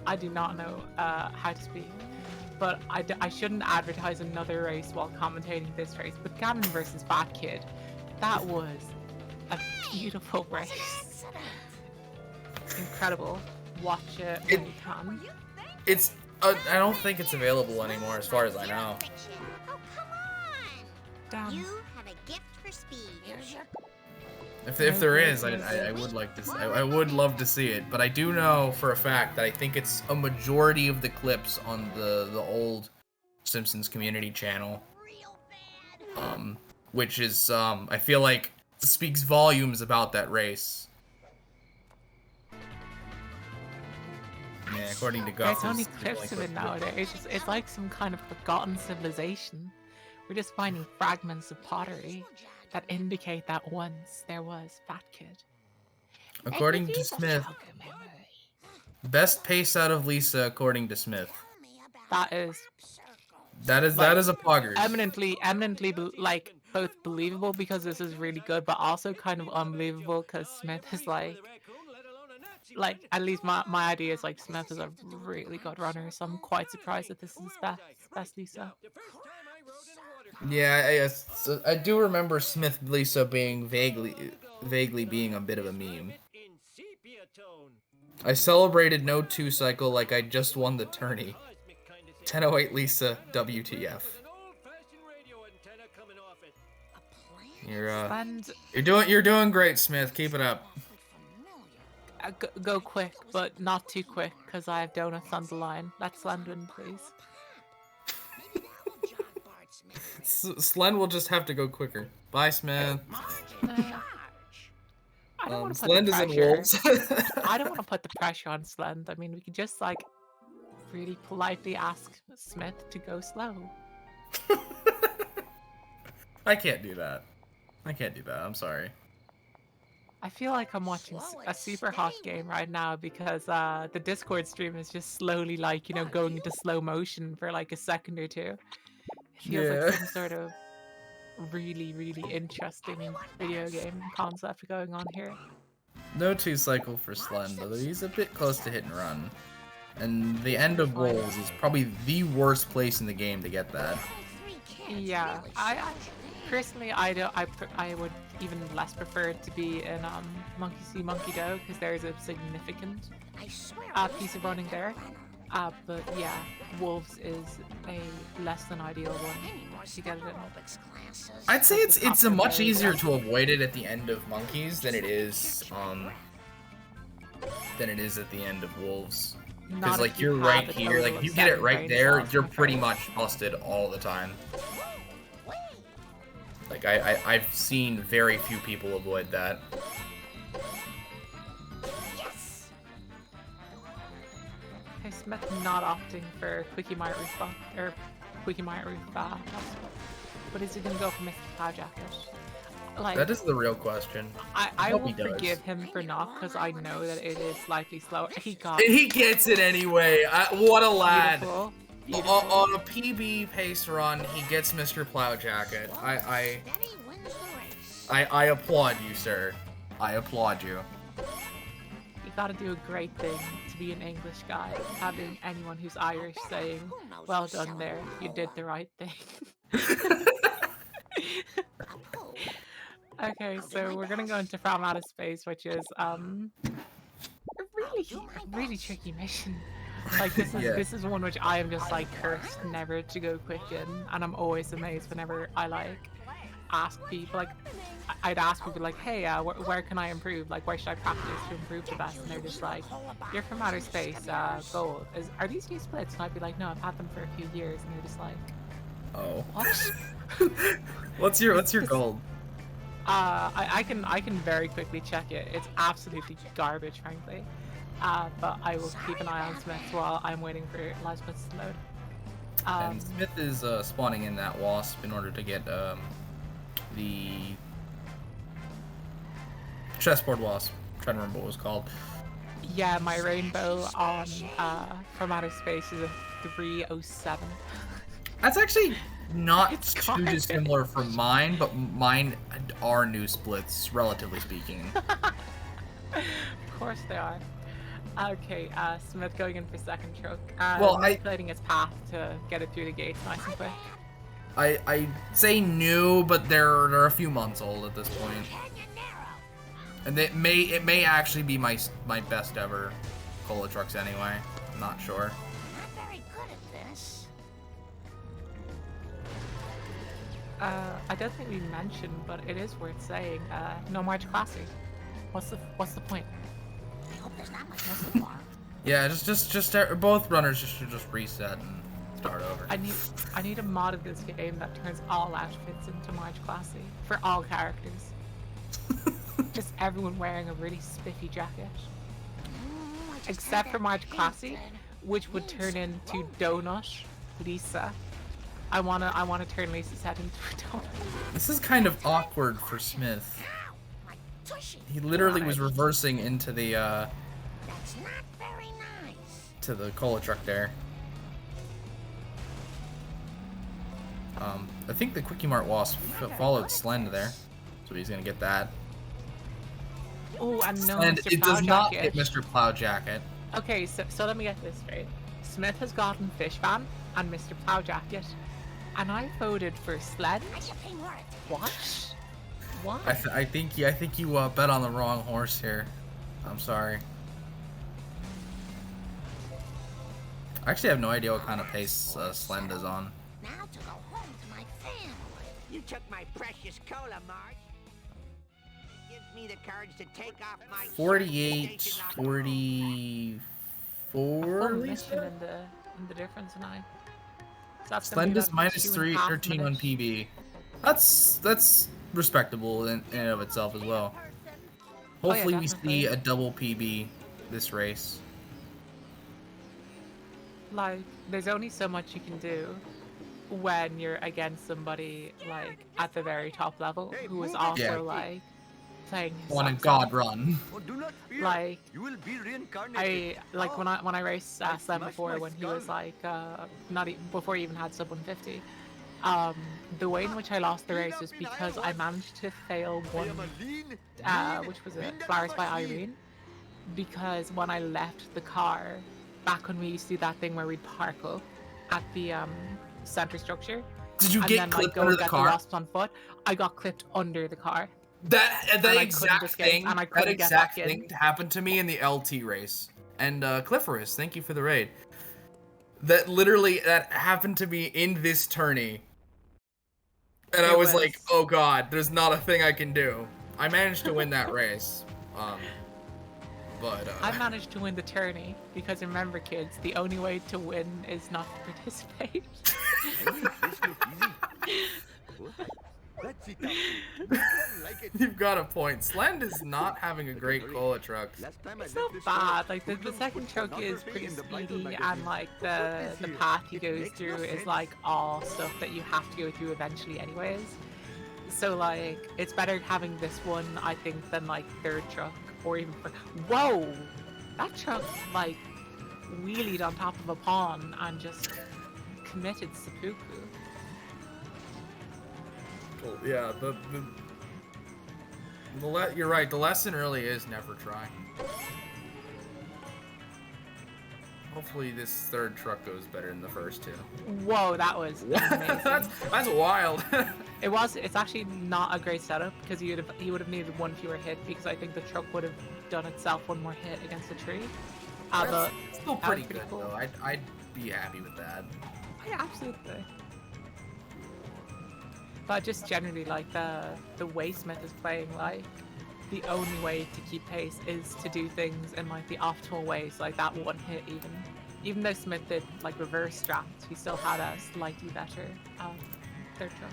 I do not know how to speak, but I shouldn't advertise another race while commentating this race. But Gammon versus Fat Kid, that was a beautiful race. Incredible. Watch it when you can. It's I don't think it's available anymore, as far as I know. Oh, come on! Damn. You have a gift for speed. If there is, I would like to. I would love to see it, but I do know for a fact that I think it's a majority of the clips on the old Simpsons Community Channel, which is I feel like speaks volumes about that race. Yeah, according to Gus. There's only clips of it nowadays. It's like some kind of forgotten civilization. We're just finding fragments of pottery that indicate that once there was Fat Kid. According to Smith, best pace out of Lisa. According to Smith, that is a poggers. Eminently, like both believable because this is really good, but also kind of unbelievable because Smith is like at least my idea is like Smith is a really good runner, so I'm quite surprised that this is his best Lisa. Yeah, I do remember Smith Lisa being vaguely being a bit of a meme. I celebrated no 2 cycle like I just won the tourney. 1008 Lisa WTF. You're doing great, Smith. Keep it up. Go quick, but not too quick, because I have donuts on the line. Let's land win, please. Slend will just have to go quicker. Bye, Smith. I don't want to put Slend the is in pressure. wolves. I don't want to put the pressure on Slend. I mean, we could just like really politely ask Smith to go slow. I can't do that. I'm sorry. I feel like I'm watching a super hot game right now because the Discord stream is just slowly like, going into slow motion for like a second or two. It feels like some sort of really, really interesting video game concept going on here. No 2 cycle for Slend, though he's a bit close to hit and run. And the end of Wolves is probably the worst place in the game to get that. Yeah, I personally, I would even less prefer it to be in Monkey See, Monkey Do, because there's a significant piece of running there. But yeah, Wolves is a less than ideal one to get it in. I'd say it's a much easier to avoid it at the end of Monkeys than it is at the end of Wolves. Because like you're right here, like if you get it right there, you're pretty much busted all the time. Like I've seen very few people avoid that. Okay, Smith not opting for Quickie Might Roof or Quickie Might Roof but is he gonna go for Mr. Cloud Jacket? Like, that is the real question. I will forgive him for not, because I know that it is slightly slower. He gets it anyway. What a lad! Beautiful. On a PB pace run, he gets Mr. Plow Jacket. I applaud you, sir. I applaud you. You gotta do a great thing to be an English guy, having anyone who's Irish saying, "Well done there, you did the right thing." Okay, so we're gonna go into From Outer Space, which is a really tricky mission. Like this is one which I am just like cursed never to go quick in, and I'm always amazed whenever I like ask people, like I'd ask people like, hey, where can I improve? Like, where should I practice to improve the best? And they're just like, you're from outer space, gold. Are these new splits? And I'd be like, no, I've had them for a few years, and they're just like, oh, what? what's your gold? I can very quickly check it. It's absolutely garbage, frankly. But I will keep an eye on Smith while I'm waiting for live splits to load. And Smith is spawning in that wasp in order to get the chessboard wasp. I'm trying to remember what it was called. Yeah, my rainbow on From Outer Space is a 307. That's actually not too dissimilar from mine, but mine are new splits, relatively speaking. Of course they are. Okay, Smith going in for second choke. Manipulating its path to get it through the gates nice and quick. I say new, but they're a few months old at this point. And it may actually be my best ever cola trucks anyway. I'm not sure. I'm not very good at this. I don't think we mentioned, but it is worth saying. No March Classy. What's the point? I hope there's not much What's the point? Yeah, just both runners should just reset and start over. I need a mod of this game that turns all outfits into March Classy for all characters. Just everyone wearing a really spiffy jacket, except for March Classy, which would turn into Donut Lisa. I wanna turn Lisa's head into a donut. This is kind of awkward for Smith. He literally was reversing into the That's not very nice. to the cola truck there. I think the Quickie Mart Wasp followed Slend there, so he's gonna get that. Oh, and no And Mr. it does not Plowjacket. get Mr. Plowjacket. Okay, so let me get this straight. Smith has gotten Fish Van and Mr. Plowjacket, and I voted for Sled. I should pay more attention. What? Why? I think you bet on the wrong horse here. I'm sorry. I actually have no idea what kind of pace Slend is on. Now to go home to my family. You took my precious cola, Marge. It gives me the courage to take off my shirt and 48, station like a 44. I'm missing in the difference now. So that's gonna Slend be is about minus 2.5 13 on minutes. PB. That's respectable in and of itself as well. Oh, yeah, Hopefully we definitely. see a double PB this race. Like, there's only so much you can do when you're against somebody like at the very top level who is also Yeah. like playing his On a socks god off. run. Oh, do not fear. Like, You will be reincarnated. I like when I raced Slam smashed before my when he was skull. like not before he even had sub 150. The way in which I lost the race was because I managed to fail I one, am a lean, which was lean Flowers by machine. Irene, because when I left the car back when we used to do that thing where we'd park up at the center structure Did you and get then like clipped go under and the get the car? wasps on foot, I got clipped under the car. That And I couldn't exact escape, thing. and I That couldn't get exact back in. thing happened to me in the LT race. And Clifforus, thank you for the raid. That happened to me in this tourney. And I It was like, was- oh god, there's not a thing I can do. I managed to win that race. But I managed to win the tourney because remember, kids, the only way to win is not to participate. This look easy. What? That's it. I like it. you've got a point. Slend is not having a great cola truck. Last time I It's left not this bad. store, Like the Hoodlum second put truck is pornography pretty in the Bible speedy, magazine. and like But the this here, path he it goes makes through no is sense. like all stuff that you have to go through eventually, anyways. So like it's better having this one, I think, than like third truck or even. Whoa, that truck like wheelied on top of a pawn and just committed seppuku. Yeah, you're right. The lesson really is never try. Hopefully this third truck goes better than the first two. Whoa, that was amazing. that's wild. It's actually not a great setup because he would have needed one fewer hit because I think the truck would have done itself one more hit against the tree. But That's still that pretty was good cool. though. I'd be happy with that. Yeah, absolutely. But just generally, like the way Smith is playing, like the only way to keep pace is to do things in like the optimal ways, like that one hit. Even though Smith did like reverse straps, he still had a slightly better third truck.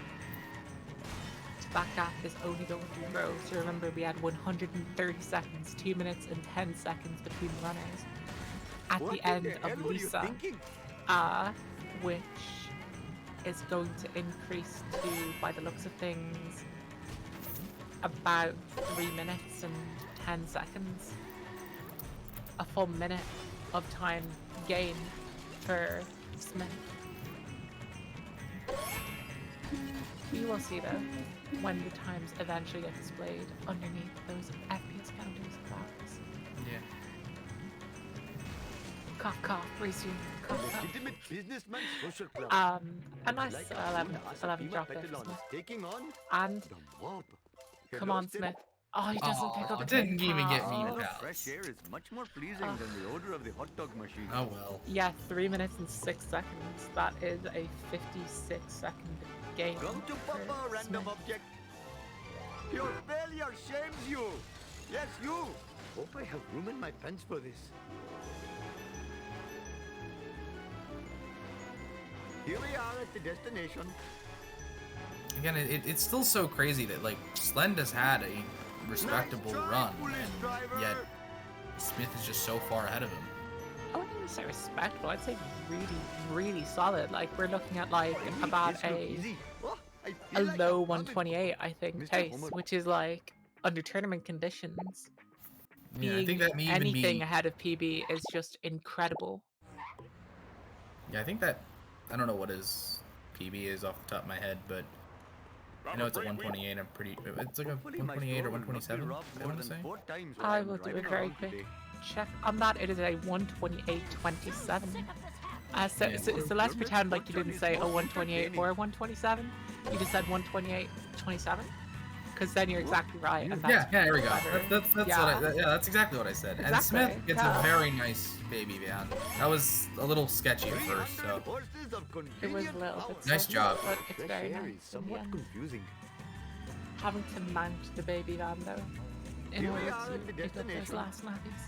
So that gap is only going to grow. So remember, we had 130 seconds, 2 minutes and 10 seconds between runners at What the in end the hell of were you Lisa, thinking? which is going to increase to, by the looks of things, about 3 minutes and 10 seconds. A full minute of time gain for Smith. You will see though, when the times eventually get displayed underneath those FPS counters of ours. Yeah. Cough, cough, resume. Cough, cough. Legitimate businessman social club. A nice Like 11 Asafima drop there for Petalon Smith. taking on And the mob. come Hello, on, Sid. Smith. Oh, he doesn't pick up It pin didn't even get me pals. pals. Fresh air is much more pleasing than the odor of the hot dog machine. Oh well. Yeah, 3 minutes and 6 seconds. That is a 56-second game. Come to for Papa, random Smith. object. Your failure shames you. Yes, you. Hope I have room in my pants for this. Here we are at the destination. Again, it's still so crazy that like Slend has had a respectable Nice try, run, police and driver. yet Smith is just so far ahead of him. I wouldn't even say respectful. I'd say really, really solid. Like we're looking at like Hey, about this look a easy. Oh, I a feel like low I'm coming. 128, I think, Mr. pace, Homer. which is like under tournament conditions. Yeah, I Being think that may even anything be. ahead of PB is just incredible. Yeah, I think that. I don't know what his PB is off the top of my head, but I know it's a 128. I'm pretty. It's like a Hopefully my 128 or store will not be 127. robbed I more want to than say. 4 times while I I'm will do a driving very around quick today. check on that. It is a 128.27. So, Yeah. so let's pretend like you didn't say a 128 or a 127. You just said 128.27. Because then you're exactly right. And that's Yeah, there we go. clever. That's Yeah. what that's exactly what I said. And Exactly, Smith gets yeah. a very nice baby van. That was a little sketchy at 300 first, so horses of It was convenient a little power. bit Nice slow, job. but it's Fresh very air nice is in the somewhat end. confusing. Having to mount the baby van though, in Here we order are to at the pick up those destination. last nappies.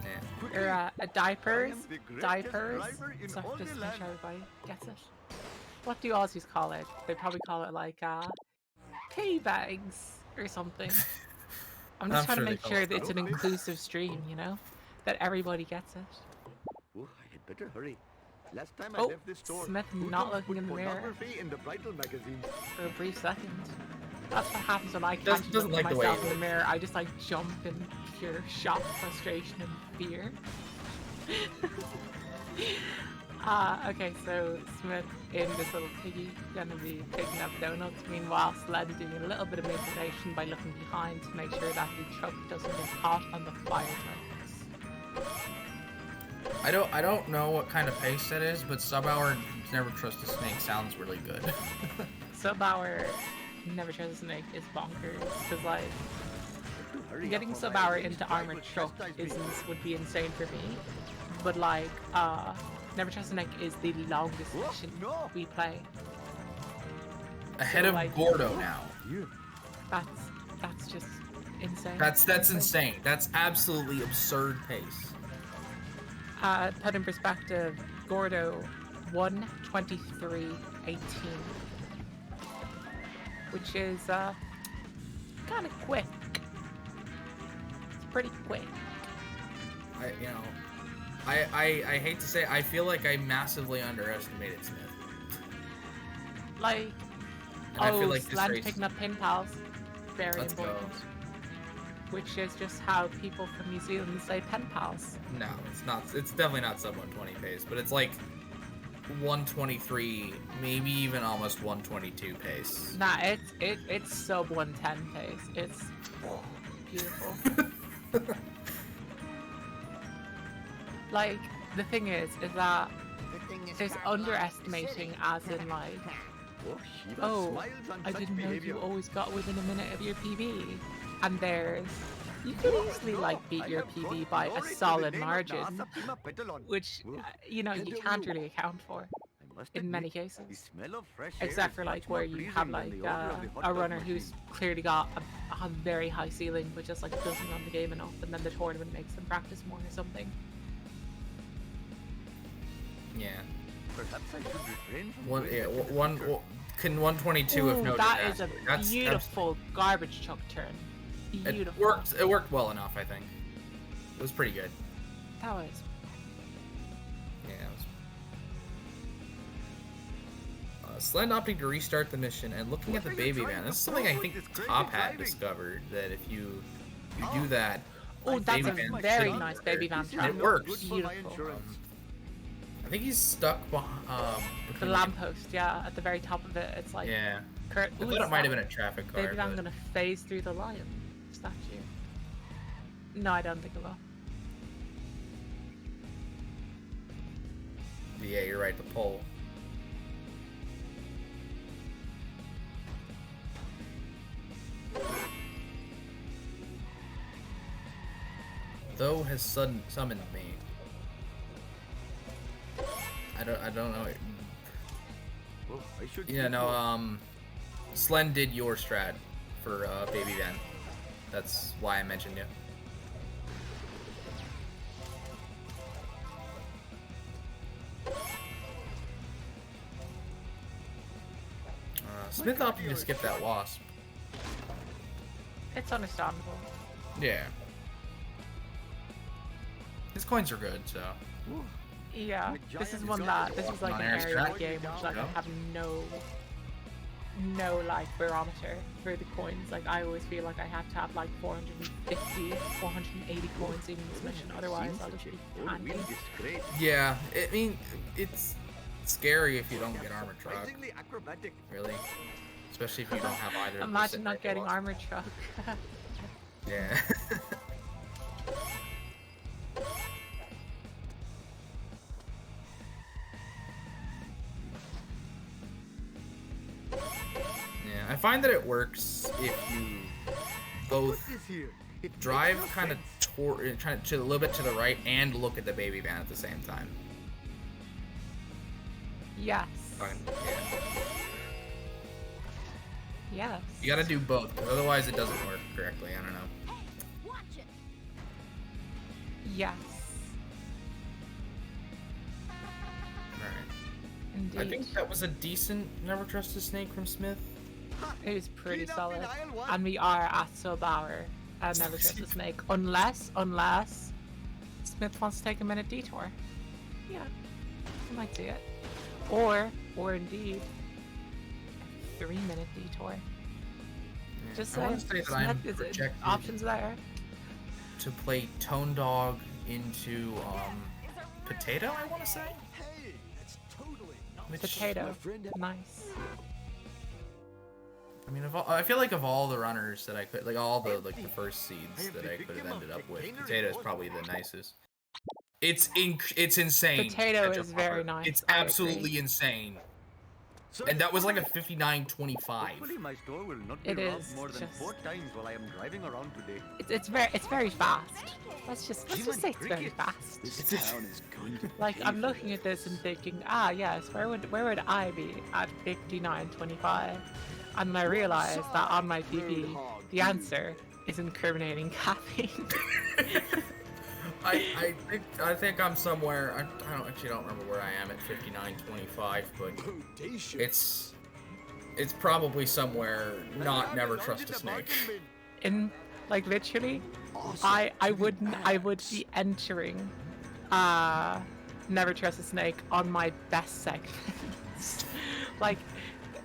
yeah. Quickly, Or diapers, I am the greatest diapers. driver in So all just the make land. sure everybody gets it. What do Aussies call it? They probably call it like tea bags or something. I'm just I'm trying to sure they make call sure it that it's an something. inclusive stream, you know, that everybody gets it. Oh, I had better hurry. Last time I Oh, left this store, Smith Hoodlums not looking put in the mirror pornography in the bridal magazine. for a brief second. That's what happens when I catch Doesn't like the way myself he in the mirror. I just like jump in pure shock, frustration, and fear. Okay, so Smith in this little piggy gonna be picking up donuts. Meanwhile, Sled doing a little bit of manipulation by looking behind to make sure that the truck doesn't get caught on the fire trucks. I don't know what kind of pace that is, but sub-hour Never Trust a Snake sounds really good. Sub-hour Never Trust a Snake is bonkers because like Hurry getting up, or my sub-hour wings into drive armored will truck chastise me. would be insane for me. But like Never Trust a Snake is the longest Oh, mission no. we play. Ahead So, of like- Gordo now. That's just insane. That's frankly. insane. That's absolutely absurd pace. Put in perspective, Gordo 1:23:18, which is kind of quick. It's pretty quick. I hate to say, I feel like I massively underestimated Smith. Like, And I feel like this Slend race. picking up pin pals, very Let's go. important. Which is just how people from New Zealand say pen pals. No, it's not. It's definitely not sub 120 pace, but it's like 123, maybe even almost 122 pace. Nah, it's sub 110 pace. It's beautiful. Like, the thing is that there's underestimating as in like, Oh, Shiva oh, smiles on I such didn't know behavior. you always got within a minute of your PB. And there's, you could easily like beat your PB by a solid margin, which, you know, you can't really account for in many cases. The smell of fresh air Except is for much like more where you pleasing have than like the odor of the hot a dog runner machine. who's clearly got a very high ceiling but just like doesn't run the game enough, and then the tournament makes them practice more or something. Yeah. Perhaps I should refrain from One, doing yeah, that. one, can 122 if Ooh, no that is a disaster. That's beautiful garbage truck turn. Beautiful. It worked well enough, I think. It was pretty good. That was. Yeah. Slend opting to restart the mission and looking at the baby van. This is something I think Top Hat discovered, that if you do that, Oh, that's baby a van very should nice work. baby van This is truck. It no works. good for my Beautiful. insurance. I think he's stuck behind. The lamppost, yeah, at the very top of it. It's like. Yeah. Kurt, I thought it might have been a traffic car. Maybe I'm but- gonna phase through the lion statue. No, I don't think it will. Yeah, you're right. The pole. has summoned me? I don't know. Oh, I should Yeah, no, Slen did your strat for Baby Van. That's why I mentioned you. Smith opted to skip that wasp. It's understandable. Yeah. His coins are good, so. Yeah, this is like an area of the game which like I have no like barometer for the coins. Like I always feel like I have to have like 450, 480 coins in this mission, otherwise I'll just be panicking. Yeah, I mean, it's scary if you don't get armored truck. Really? Especially if you don't have either. Imagine not getting armored truck. Yeah. Yeah, I find that it works if you both drive kind of a little bit to the right and look at the baby van at the same time. Yes. Fine. Yeah. Yes. You gotta do both, because otherwise it doesn't work correctly. I don't know. Hey, watch it. Yes. Alright. Indeed. I think that was a decent Never Trust a Snake from Smith. It was pretty solid. And we are at sub-hour. Never Trust a Snake. Unless Smith wants to take a minute detour. Yeah. I might do it. Or indeed, a 3-minute detour. Yeah. Just I say, want to say that Smith, I'm is it projected options there? to play Tone Dog into Potato, I want to say? Hey, that's totally not Potato. Nice. I mean, I feel like of all the runners that I could, like all the first seeds that I could have ended up with, Potato is probably the nicest. It's insane. Potato is very nice. It's I absolutely agree. insane. And that was like a 59.25. Hopefully my store will not be It robbed is more than just- 4 times while I am driving around today. It's very fast. Let's just say it's very fast. This town is going to Like I'm looking at this and thinking, yes, where would I be at 59.25? And then I realized that on my PB, the answer is incriminating caffeine. I think I'm somewhere. I don't remember where I am at 59.25, but it's probably somewhere not Never Trust a Snake. In like literally, I would be entering Never Trust a Snake on my best segments. Like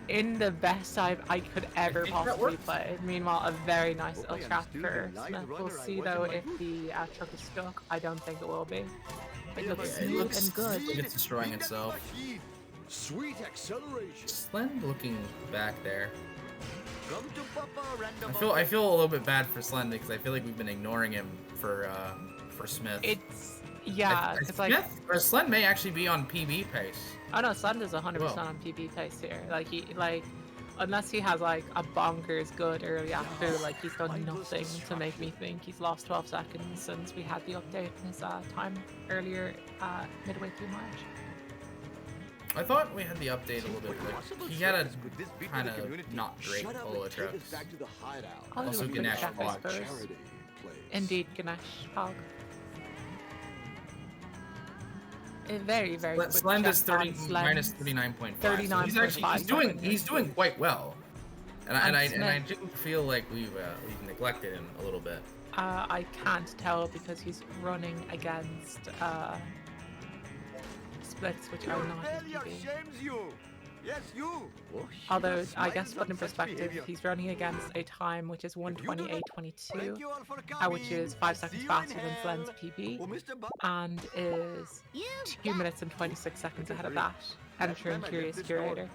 in the best side I could ever possibly play. Meanwhile, a very nice little trap for Smith. We'll see though if the truck is stuck. I don't think it will be. It looks smooth and good. Like it's destroying itself. Sweet acceleration. Slend looking back there. Come to Papa, I feel a little bit bad for Slend because I feel like we've been ignoring him for Smith. It's yeah, it's like Smith or Slend may actually be on PB pace. oh no, Slend is 100% on PB pace here. Like unless he has like a bonkers good early after, like he's done nothing to make me think he's lost 12 seconds since we had the update in his time earlier midway through March. I thought we had the update a little bit. Like, he had a kind of not great polo trips. Also Ganesh Pog. Indeed, Ganesh Pog. A very quick Slend is check on Slend. minus 39.5. 39.5. He's doing quite well. And I do feel like we've neglected him a little bit. I can't tell because he's running against splits which are not his PB. Yes, you. Although, I guess put in perspective, he's running against a time which is 128.22, which is 5 seconds faster than Slend's PB, and is 2 minutes and 26 seconds ahead of that, entering Curious Curator.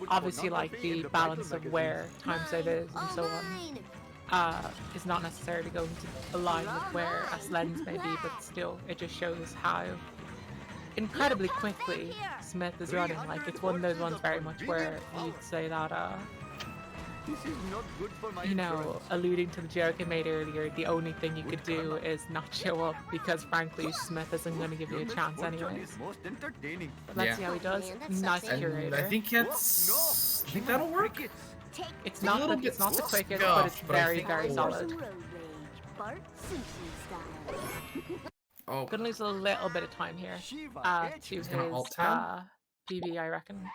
Obviously, like, the balance of where time save is and so on is not necessarily going to align with where Slend's may be, but still, it just shows how incredibly quickly Smith is running. Like, it's one of those ones very much where you'd say that This is not good for my You know, insurance. alluding to the joke I made earlier, the only thing you could do is not show up because frankly Smith isn't going to give you a Your chance misfortune anyways. is most entertaining. But let's Yeah. see how he does. Man, that sucks, Nice eh? And curator. I think Whoa, I think that'll work. Crickets. Take It's a not little the, bit it's not the quickest, scuffed, but it's but I very, think very it'll for solid. some road rage, Bart Simpson style. Oh, Gonna lose a little bit of time here. Shiva, To his gonna alt tab? PB, I reckon.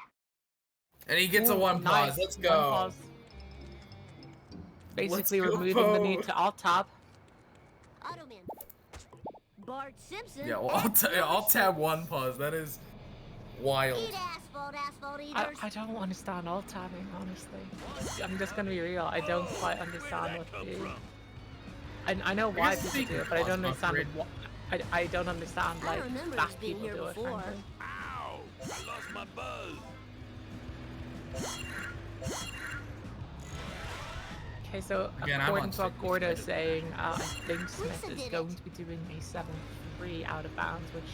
and he gets a Ooh, one nice. pause. Let's One go. pause. Basically Let's go, removing the Poe. need to alt tab. Automan. Bart Simpson. Yeah, well, I'll tab one pause. That is wild. Eat asphalt, asphalt I eaters. don't understand alt tabbing, honestly. I'm just gonna be real. I don't quite understand what to do. I know why guess people do it, but I don't understand upgrade. what. I don't understand I like remember that this being people here do it. before. Frankly. Ow! I lost my buzz. Okay, so Again, I'm according on to what sick, Gordo's I saying, I think Smith Lisa is did going it. to be doing a 7-3 out of bounds, which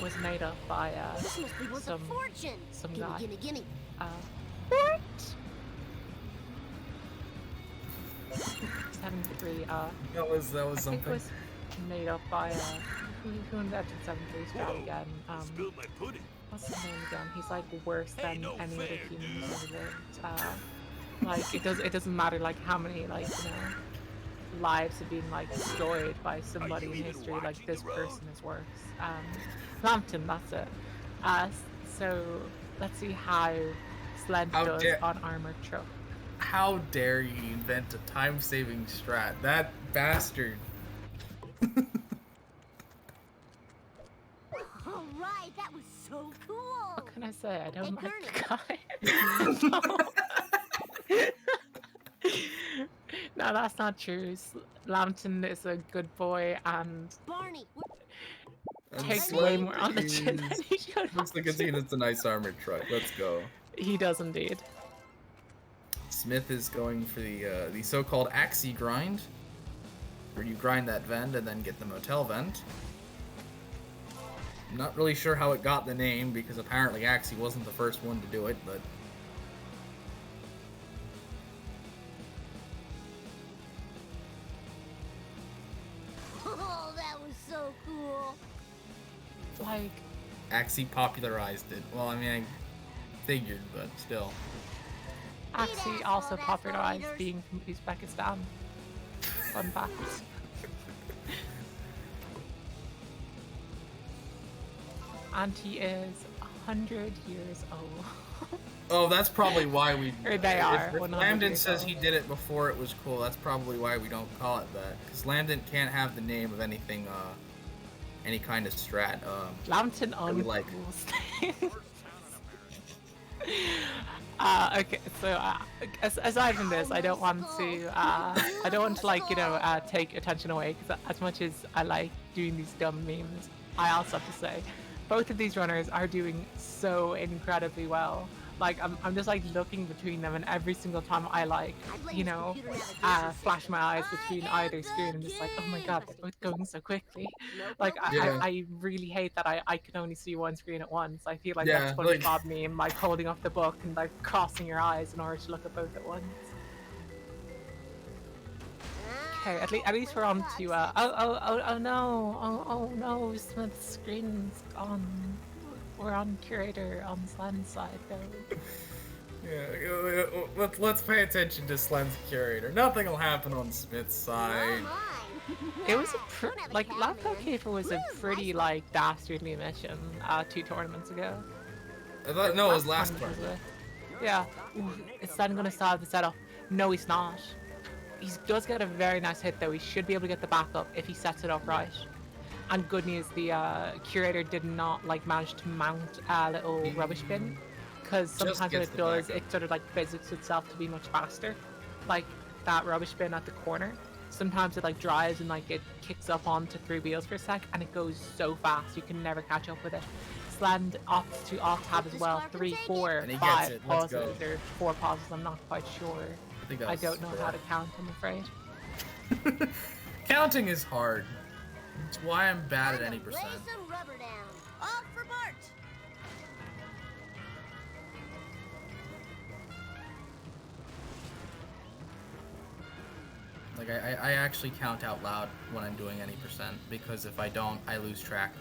was made up by This must be worth some- a fortune. some gimme, guy. gimme, gimme. what? 7-3. That was I think something. was made up by who invented 7-3 strat again? Spilled my pudding. What's his name again? He's like worse than no any other fair, human dude. who's ever lived. Like it doesn't matter like how many like lives have been like destroyed by somebody in even history. Like watching this the road? person is worse. Lambton, that's it. So let's see how Slend How does dare- on armored truck. How dare you invent a time-saving strat? That bastard. All right, that was so cool. What can I say? I don't Hey, like the guy. No, that's not true. Lambton is a good boy and Barney, And takes Sled way more on the chin is- than he should. Looks like it's a nice armored truck. Let's go. He does indeed. Smith is going for the so-called Axie grind, where you grind that vent and then get the motel vent. I'm not really sure how it got the name, because apparently Axie wasn't the first one to do it, but... oh, that was so cool. Like, Axie popularized it. Well, I mean, I figured, but still. Axie also popularized being from Uzbekistan. Fun fact. And he is 100 years old. Oh, that's probably why we... Or they are, If 100 Lambden years says old. he did it before it was cool, that's probably why we don't call it that. Because Lambden can't have the name of anything, any kind of strat. Lambton we like. Okay, so aside from this, I don't want to like take attention away, because as much as I like doing these dumb memes, I also have to say both of these runners are doing so incredibly well. Like I'm just like looking between them, and every single time I like flash my eyes between either screen, and just like, oh my god, they're both going so quickly. Like Yeah. I really hate that I can only see one screen at once. I feel like Yeah, that's like- SpongeBob meme, like holding up the book and like crossing your eyes in order to look at both at once. Okay, at least we're on to oh no, Smith's screen's on. We're on curator on Slan's side though. Yeah, let's pay attention to Slen's curator. Nothing will happen on Smith's side. It was a like Laptop Caper was a pretty like dastardly mission 2 tournaments ago. I thought, no, it was last tournament, part. was it? Yeah. Ooh, is Slen gonna start the setup? No, he's not. He does get a very nice hit though. He should be able to get the backup if he sets it up right. And good news, the curator did not like manage to mount a little rubbish bin, because sometimes when gets it the does, backup. it sort of like physics itself to be much faster. Like that rubbish bin at the corner, sometimes it like drives and like it kicks up onto 3 wheels for a sec, and it goes so fast you can never catch up with it. Slend opts to off tab as well. 3, 4, And he gets 5 it. Let's go. pauses or 4 pauses. I'm not quite sure. I think that I was don't know how 4. to count. I'm afraid. Counting is hard. It's why I'm bad at any Lay percent. some rubber down. All for Bart. Like, I actually count out loud when I'm doing any percent, because if I don't, I lose track.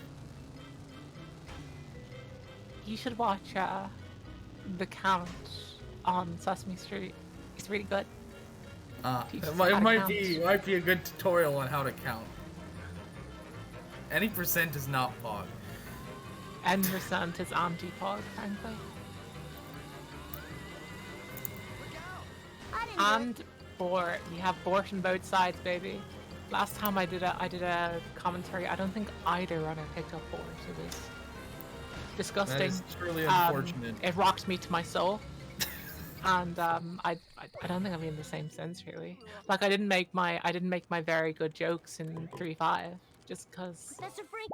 You should watch The Count on Sesame Street. It's really good. Teaches It you how to might count. be a good tutorial on how to count. Any percent is not Pog. N% is anti-Pog, frankly. And Bort. You have Bort on both sides, baby. Last time I did a commentary, I don't think either runner picked up Bort. It was disgusting. That is truly unfortunate. It rocked me to my soul. And I don't think I'm in the same sense really. Like I didn't make my very good jokes in 3.5 just because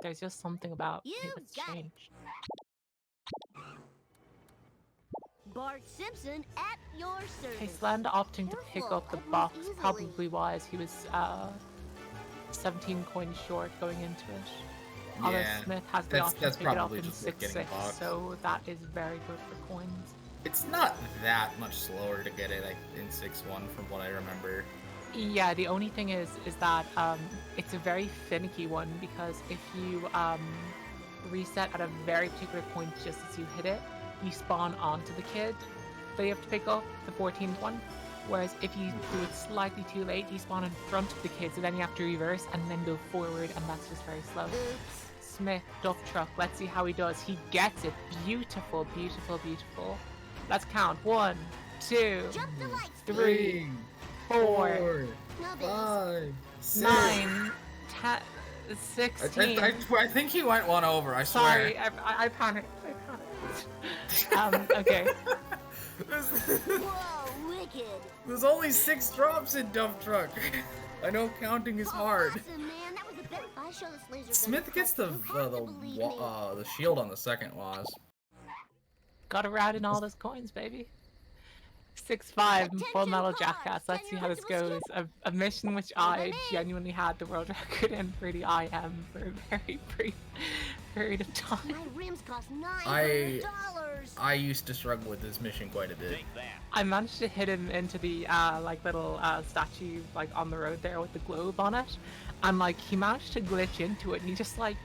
there's just something about me that's changed. Bart Simpson at your service. Hey, Slend opting to pick up the box probably was he was 17 coins short going into it. Although Yeah, Smith has the that's- option that's to pick it up probably in just worth getting 6.6, boxed. so that is very good for coins. It's not that much slower to get it in 6.1 from what I remember. Yeah, the only thing is that it's a very finicky one because if you reset at a very particular point just as you hit it, you spawn onto the kid that you have to pick up, the 14th one. Whereas if you do it slightly too late, you spawn in front of the kid, so then you have to reverse and then go forward, and that's just very slow. Smith, duck truck, let's see how he does. He gets it. Beautiful, beautiful, beautiful. Let's count. 1, 2, 3, 4, 5, 6. 9, 10, 16. I think he went one over, I swear. Sorry, I panicked. Okay. Whoa, wicked. There's only 6 drops in Dump Truck. I know counting is hard. Awesome, man. That was the best. I show this laser gun Smith gets the shield on the second was. Gotta ride in all those coins, baby. 6.5 Full Metal Jackass. Let's see how this goes. A mission which I genuinely had the world record in for the IM for a very brief period of time. My rims cost $900. I used to struggle with this mission quite a bit. I managed to hit him into the like little statue like on the road there with the globe on it, and like he managed to glitch into it, and he just like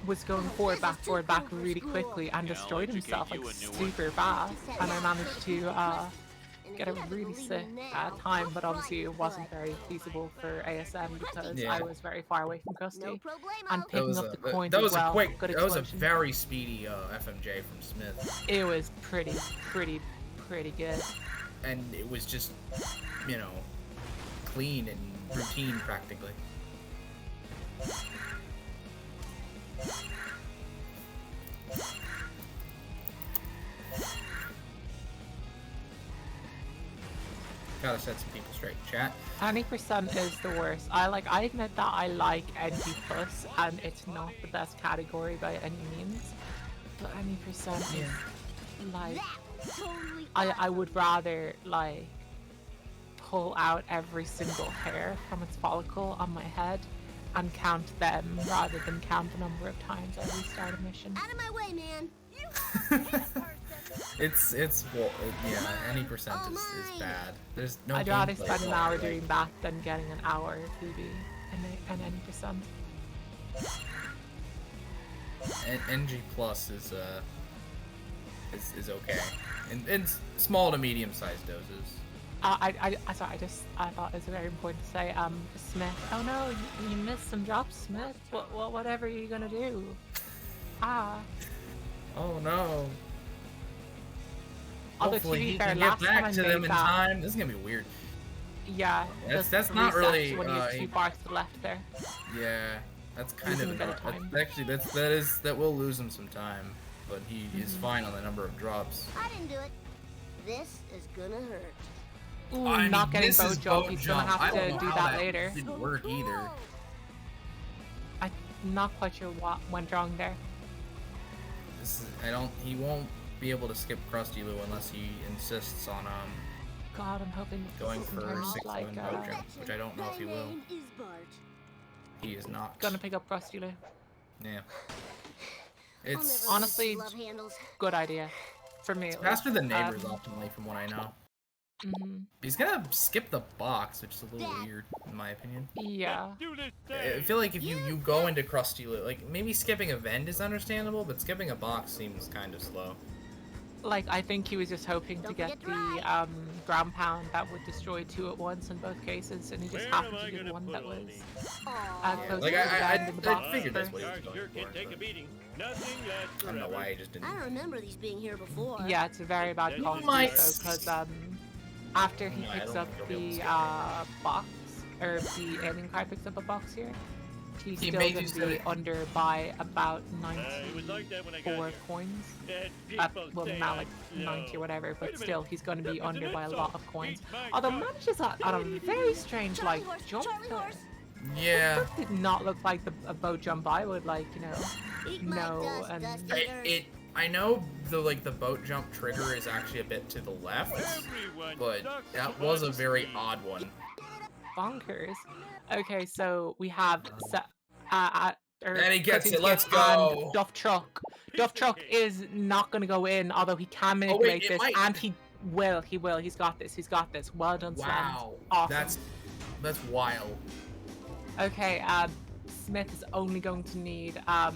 was going forward back really quickly and destroyed himself like super fast, and I managed to get a really sick time, but obviously it wasn't very feasible for ASM because I was very far away from custody and picking up the coins that was as well. a quick, Good that was a explosion. very speedy FMJ from Smith. It was pretty good. And it was just, you know, clean and routine practically. Gotta set some people straight, chat. 20% is the worst. I admit that I like NG plus, and it's not the best category by any means. But 20% is like I would rather like pull out every single hair from its follicle on my head and count them rather than count the number of times I restart a mission. Out of my way, man. Well, yeah, any percent is bad. There's no. I'd rather gameplay spend an for it, hour like- doing that than getting an hour of PB and any percent. NG plus is okay, in small to medium sized doses. I thought it was very important to say, Smith. Oh no, you missed some drops, Smith. Whatever are you gonna do? Oh no. Although, Hopefully to be he fair, can get last time back I to made them in that, time. This is gonna be weird. Yeah, That's not really. when he has 2 bars to the left there. Yeah, that's kind Losing of a bit of time. actually that will lose him some time, but he is fine on the number of drops. I didn't do it. This is gonna hurt. Ooh, I mean, not getting this boat is jump. boat He's jump. gonna I have don't to know do how that later. Didn't work either. I'm not quite sure what went wrong there. He won't be able to skip Krusty Lou unless he insists on God, I'm hoping that going this for isn't turn out 6-7 like boat jumps, which I don't know if he will. My name is Bart. He is not. gonna pick up Rusty Lou. Yeah. I'll It's never honestly love handles. good idea for me. at faster least. than neighbors optimally, from what I know. He's gonna skip the box, which is a little weird, in my opinion. Yeah. Do this I thing. feel like if you go into Krusty Loot, like, maybe skipping a vent is understandable, but skipping a box seems kind of slow. Like, I think he was just hoping to Don't get forget to the ride. ground pound that would destroy 2 at once in both cases, and he just Where happened am I to do the gonna one put that all was these? Aw. close like, to the bend in the box figured that's first. what he was Charge going sure can for. take a but beating. Nothing lasts I don't know forever. why he just didn't. I don't remember these being here before. Yeah, it's a very bad You call to do might so, because after he No, I picks don't up think he'll be the able box, or the alien card picks up a box here, he's He still may going just to be do it. under by about It was like that when I got 94 here. coins. And people Well, say now I'm like slow. 90 or whatever, Wait but a minute. still, he's going to be Look, under isn't by a it lot so? of coins. Eat my Although gut. manages on a very strange, Charlie like, horse, jump Charlie there. horse. Yeah. That did not look like a boat jump I would, like, Eat my no, dust, and dusty earth. I know the boat jump trigger is actually a bit to the left, Everyone but sucks that but was a very me. odd one. bonkers. Okay, so we have And he gets it, Krasinski let's and go. Duff Truck. Duff Truck is not gonna go in, although he can Oh, manipulate wait, it this, might. and he will. He's got this. Well done, Wow, Slend. Awesome. that's wild. Okay, Smith is only going to need a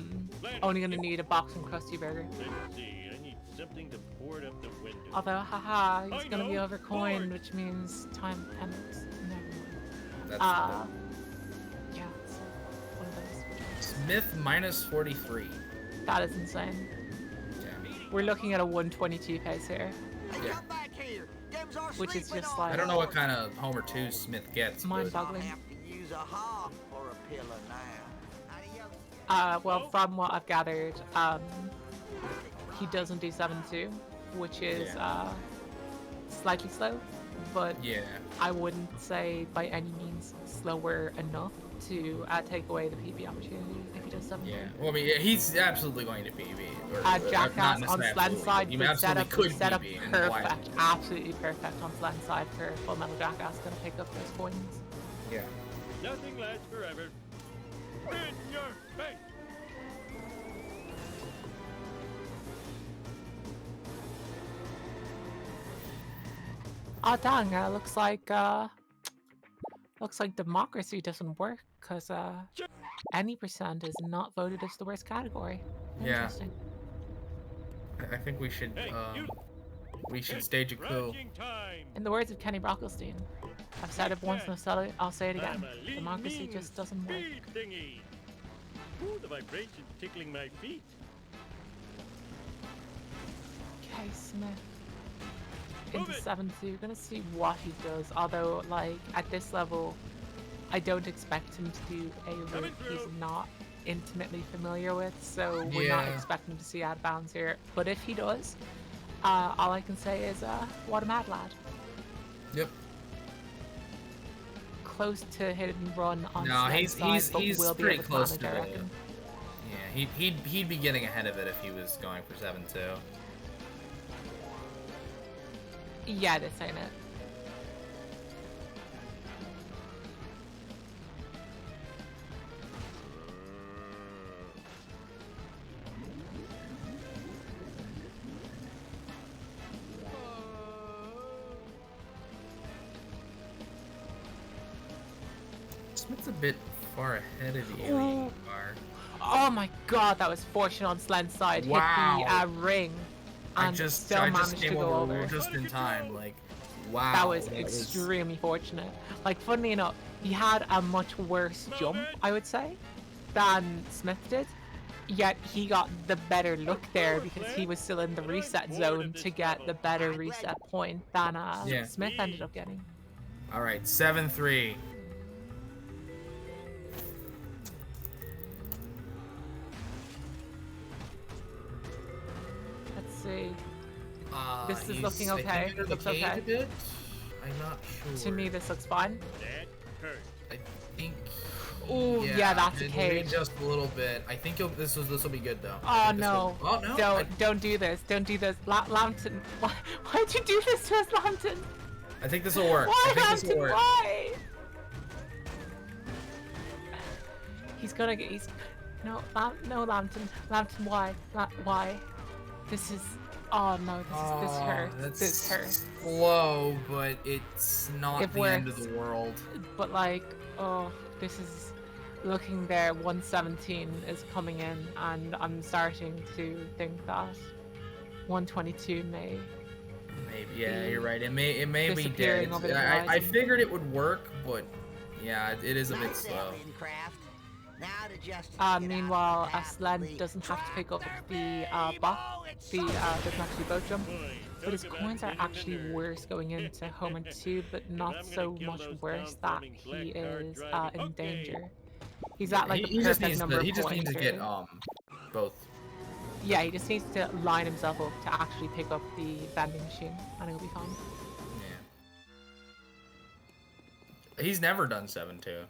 box from Krusty Burger. Let's see. I need something to board up the window. Although, haha, he's I gonna be know, overcoined, board. which means time penance. Never mind. That's Yeah, it's one of those. Smith minus 43. That is insane. Yeah. We're looking at a 122 pace here, Hey, Yeah. come back here. Them's our which is sleeping just on like I don't know what kind of Homer 2 Smith gets, but mind-boggling. I'll have to use a hop or a pillow now. Well, from what I've gathered, he doesn't do 7-2, which is slightly slow, but yeah. I wouldn't say by any means slower enough to take away the PB opportunity if he does 7-2. Yeah. Well, I mean, yeah, he's absolutely going to PB. Or, Jackass not on necessarily Slen's absolutely, side, he but absolutely could set up PB. And why- perfect, absolutely perfect on Slen's side for Full Metal Jackass, gonna pick up those coins. Yeah. Nothing lasts forever. In your face. Oh dang, looks like democracy doesn't work, cause any percent is not voted as the worst category. Yeah. Interesting. I think we should Hey, you. we should It's stage a coup. crunching time. In the words of Kenny Brocklestein, I've said it once and I'll say it again. I'm a lean, Democracy mean just doesn't work. speed thingy. Ooh, the vibrations tickling my feet. Okay, Smith. Move Into it. 7-2, we're gonna see what he does. Although, like, at this level, I don't expect him to do a route Coming he's through. not intimately familiar with, so we're not Yeah. expecting to see out of bounds here. But if he does, all I can say is, what a mad lad. Yep. Close to hit and run on No, Slen's he's side, but will be pretty able to close manage, to I it. reckon. Yeah, he'd be getting ahead of it if he was going for 7-2. Yeah, this ain't it. Smith's a bit far ahead of you. You are. Oh my god, that was fortunate on Slen's side. Wow. Hit the ring. And still I managed just to came go over over. just in time. Like, wow. That was extremely fortunate. Like, funnily enough, he had a much worse jump, I would say, than Smith did. Yet he got the better look there because he was still in the reset zone to get the better reset point than Yeah. Smith ended up getting. All right, 7-3. Let's see. This is He's, looking I think, okay. under the Looks cage okay. a bit. I'm not sure. To me, this looks fine. That hurt. I think. Ooh, yeah, that's a maybe cage. just a little bit. I think this will be good though. Oh I think this no. will- Oh no. Don't do this. Don't do this. Lambton. Why'd you do this to us, Lambton? I think this will work. Why, I think this Lambton? will work. Why? No, Lambton. Lambton, why? Why? This is Oh no, this hurts. That's This hurts. slow, but it's not It the end of works. the world. But like, oh, this is looking there. 117 is coming in, and I'm starting to think that 122 may. Maybe, yeah, you're right. It may be dead. Disappearing over the I horizon. figured it would work, but yeah, it is a bit Nice slow. that, Lincraft. Now to just get off Meanwhile, the path, Slend please. doesn't have to pick up the Rainbow, box. it's The so doesn't actually boat jump. Boy, But his talk about coins are getting the actually nerve. worse going into Homer 2, but I'm not gonna so kill much those worse that town-forming he black car is driving. in Okay. danger. He's at like the He just perfect needs number to of he just needs to get pointers. both. Yeah, he just needs to line himself up to actually pick up the vending machine, and he'll be fine. Yeah. He's never done 7-2.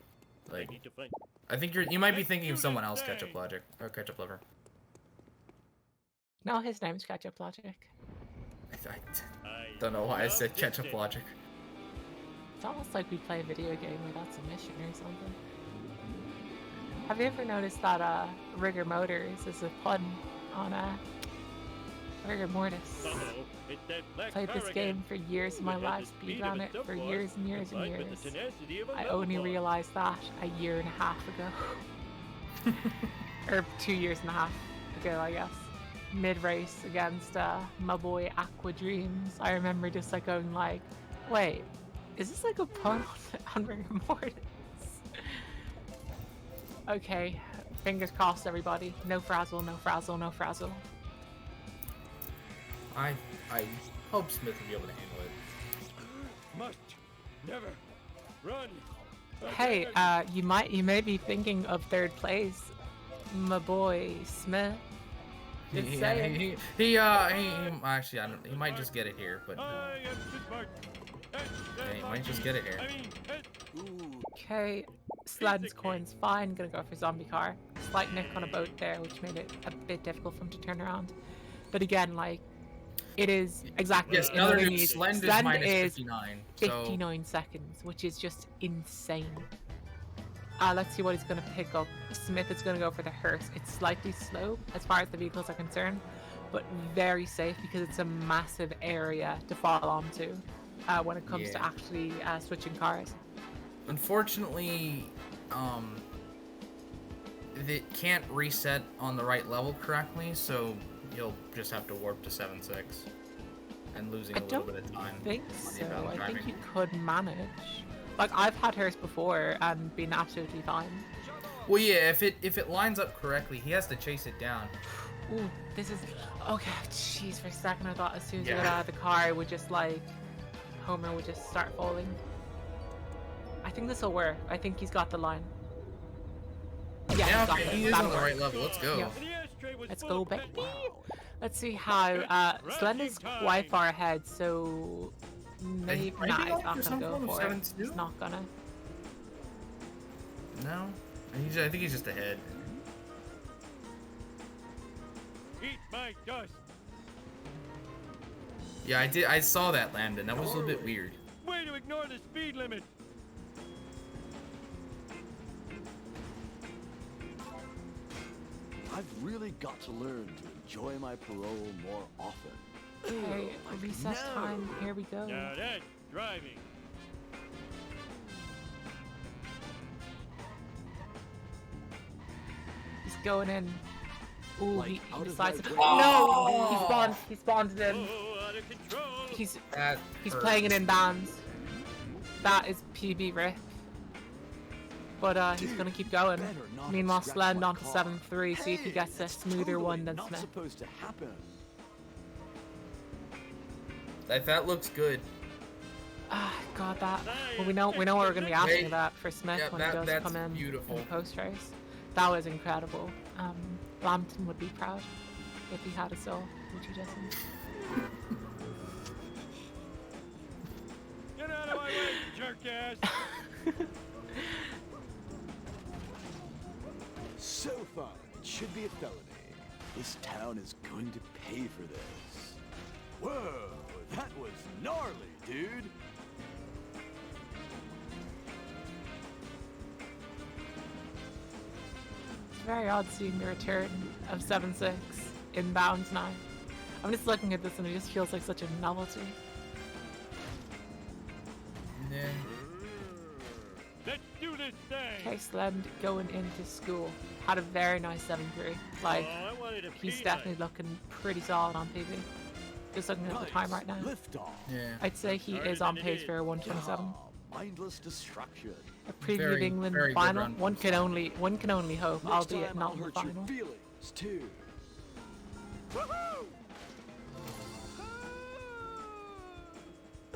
I Like, need to find. I think you might be thinking of someone else, Ketchup Logic or Ketchup Lover. No, his name's Ketchup Logic. I don't know why I said Ketchup Logic. It's almost like we play a video game where that's a mission or something. Have you ever noticed that Rigor Motors is a pun on Rigor Mortis? Uh-oh, it's that black Played car this again. game for years of Ooh, my it had life, the speed speedrun of a it for subway, years and years and combined with years. the tenacity of a I love only bug. realized that a year and a half ago. Or 2 years and a half ago, I guess. Mid-race against my boy Aqua Dreams. I remember just like going like, wait, is this like a pun on Rigor Mortis? Okay, fingers crossed everybody. No frazzle, no frazzle, no frazzle. I hope Smith will be able to handle it. Must never run. Hey, you may be thinking of third place, my boy Smith. Just saying. He actually he might just get it here, but I am too smart. he might just get it here. I mean, Okay, Sled's coin's fine. Gonna go for zombie car. Slight nick on a boat there, which made it a bit difficult for him to turn around. But again, like, it is exactly. Yes, in another other news. news, Slend is Slend minus is 59. So 59 seconds, which is just insane. Let's see what he's going to pick up. Smith is going to go for the hearse. It's slightly slow as far as the vehicles are concerned, but very safe because it's a massive area to fall onto when it comes to Yeah. actually switching cars. unfortunately, it can't reset on the right level correctly, so you'll just have to warp to 7-6 and losing I a little don't bit of time. think on the so. inbound I think driving. you could manage. Like, I've had hers before and been absolutely fine. Well, yeah, if it lines up correctly, he has to chase it down. Ooh, this is... Okay, jeez, for a second I thought as soon as you Yeah. got out of the car, it would just, like... Homer would just start falling. I think this will work. I think he's got the line. Yeah, Yeah, he's got okay, it. he is That'll on the work. right level. Let's go. Yeah. the ashtray was Let's full go, of baby. pennies. Let's see how... Slend is quite far ahead, so... Maybe... might Nah, be he's going not for gonna some go form of for it. 7-2? He's not gonna. No, I think he's just ahead. Eat my dust. Yeah, I saw that, Landon. That was a little bit weird. Way to ignore the speed limit. I've really got to learn to enjoy my parole more often. Okay, recess time. Here we go. Now that's driving. He's going in. Ooh, Like, he out of decides to... my way. No! He spawned it in. Oh, out of control. He's That playing it in bounds. That is PB rip. But he's gonna keep going. Better not Meanwhile, scratch Slend my on to car. 7-3, see if he Hey, gets a that's smoother totally one than not Smith. supposed to happen. that looks good. Ah, God, that. Well, we know what we're gonna be asking Wait. about for Smith Yeah, when he does that's come in beautiful. the post race. That was incredible. Lambton would be proud if he had a soul, which he doesn't. Get out of my way, you jerk ass. So far, it should be a felony. This town is going to pay for this. Whoa, that was gnarly, dude. It's very odd seeing the return of 7-6 inbounds now. I'm just looking at this and it just feels like such a novelty. Yeah. Let's do this thing. Okay, Slend going into school. Had a very nice 7-3. Like, Oh, I wanted a he's peanut. definitely looking pretty solid on PB. Just looking at the time right now. Lift off. Yeah. I'd say he is on pace for a 127. Mindless destruction. A preview of Very, England very good final. run. One can only hope, Next albeit time not I'll in the hurt final. your feelings too.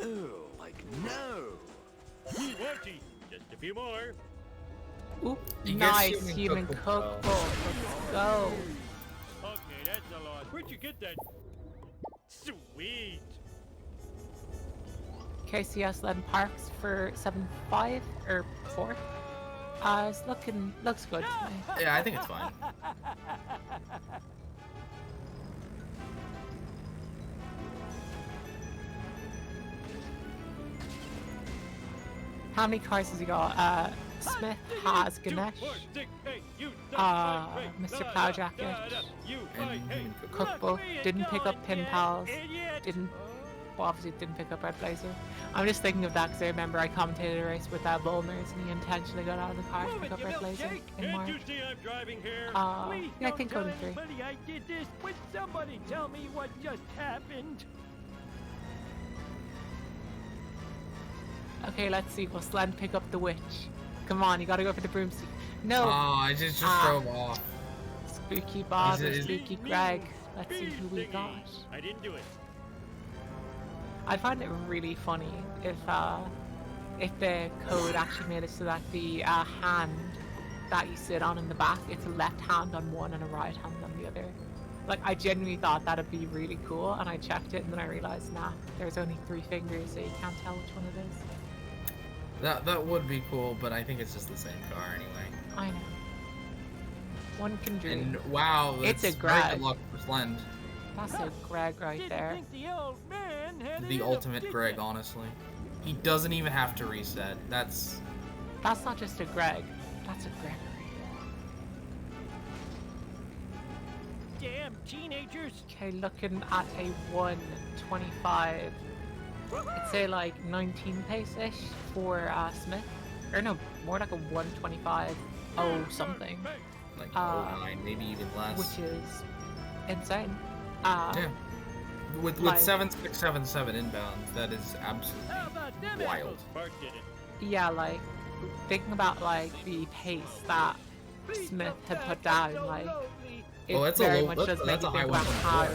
Oh, like no. He won't he? Just a few more. Oop, You get nice human human cookbook, cookbook. Let's go. Okay, that's a lot. Where'd you get that? Sweet. KCS Len Parks for 7-5 or 4. It's looks good to me. Yeah, I think it's fine. How many cars has he got? Smith has Ganesh, Mr. Plowjacket, And human cookbook. Cookbook, didn't pick up Pin Pals, well, obviously didn't pick up Red Blazer. I'm just thinking of that because I remember I commentated a race with Bullners and he intentionally got out of the car to pick up Red Blazer in March. Yeah, I think code 3. Buddy, I did this. Would somebody tell me what just happened? Okay, let's see. Will Slend pick up the witch? Come on, you gotta go for the broomstick. No! Oh, I just drove off. Spooky Bob or Is it- Spooky Greg. Let's see who we got. I didn't do it. I'd find it really funny if the code actually made it so that the hand that you sit on in the back, it's a left hand on one and a right hand on the other. Like, I genuinely thought that'd be really cool, and I checked it and then I realized, nah, there's only 3 fingers, so you can't tell which one it is. That would be cool, but I think it's just the same car anyway. I know. One can dream. And wow, It's that's a very Greg. good luck for Slend. That's a Greg right Didn't there. think the old man had The it up, ultimate did Greg, ya? honestly. He doesn't even have to reset. That's That's not just a Greg. That's a Gregory. Damn teenagers. Okay, looking at a 125. I'd say like 19 pace-ish for Smith. Or no, more like a 125. Oh, something. like Uh, 09, maybe even less. Which is insane. Yeah. With like- 7677 inbound, that is absolutely How about them wild. apples? Bart did it. Yeah, like, thinking about like the pace that Smith had put down, like, it Oh, that's a very low- much that's- does make that's you a think high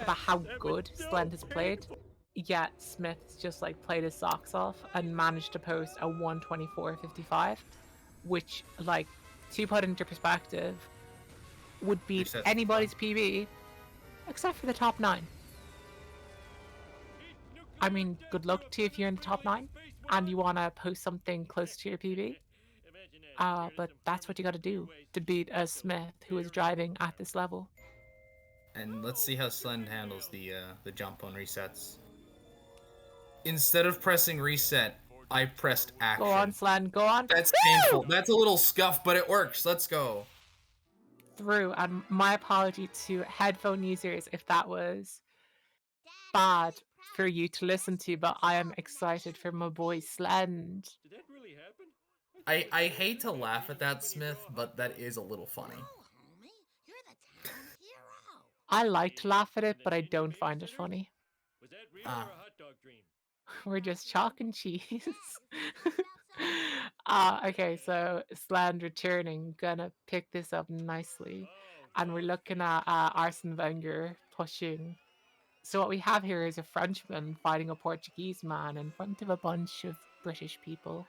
about how good Slend has played. Yet Smith's just like played his socks off and managed to post a 124.55, which, like, to put into perspective, would beat Resets. anybody's PB except for the top 9. I mean, good luck to you if you're in the top 9 and you want to post something close to your PB. But that's what you got to do to beat a Smith who is driving at this level. And let's see how Slend handles the jump on resets. Instead of pressing reset, I pressed action. Go on, Slend, go on. That's Woo! painful. That's a little scuff, but it works. Let's go. Through, and my apology to headphone users if that was bad for you to listen to, but I am excited for my boy Slend. Did that really happen? I hate to laugh at that, Smith, but that is a little funny. Homie, you're the town hero. I like to laugh at it, but I don't find it funny. Was that real or a hot dog dream? We're just chalk and cheese. Okay, so Slend returning, gonna pick this up nicely. And we're looking at Arsene Wenger pushing. So what we have here is a Frenchman fighting a Portuguese man in front of a bunch of British people.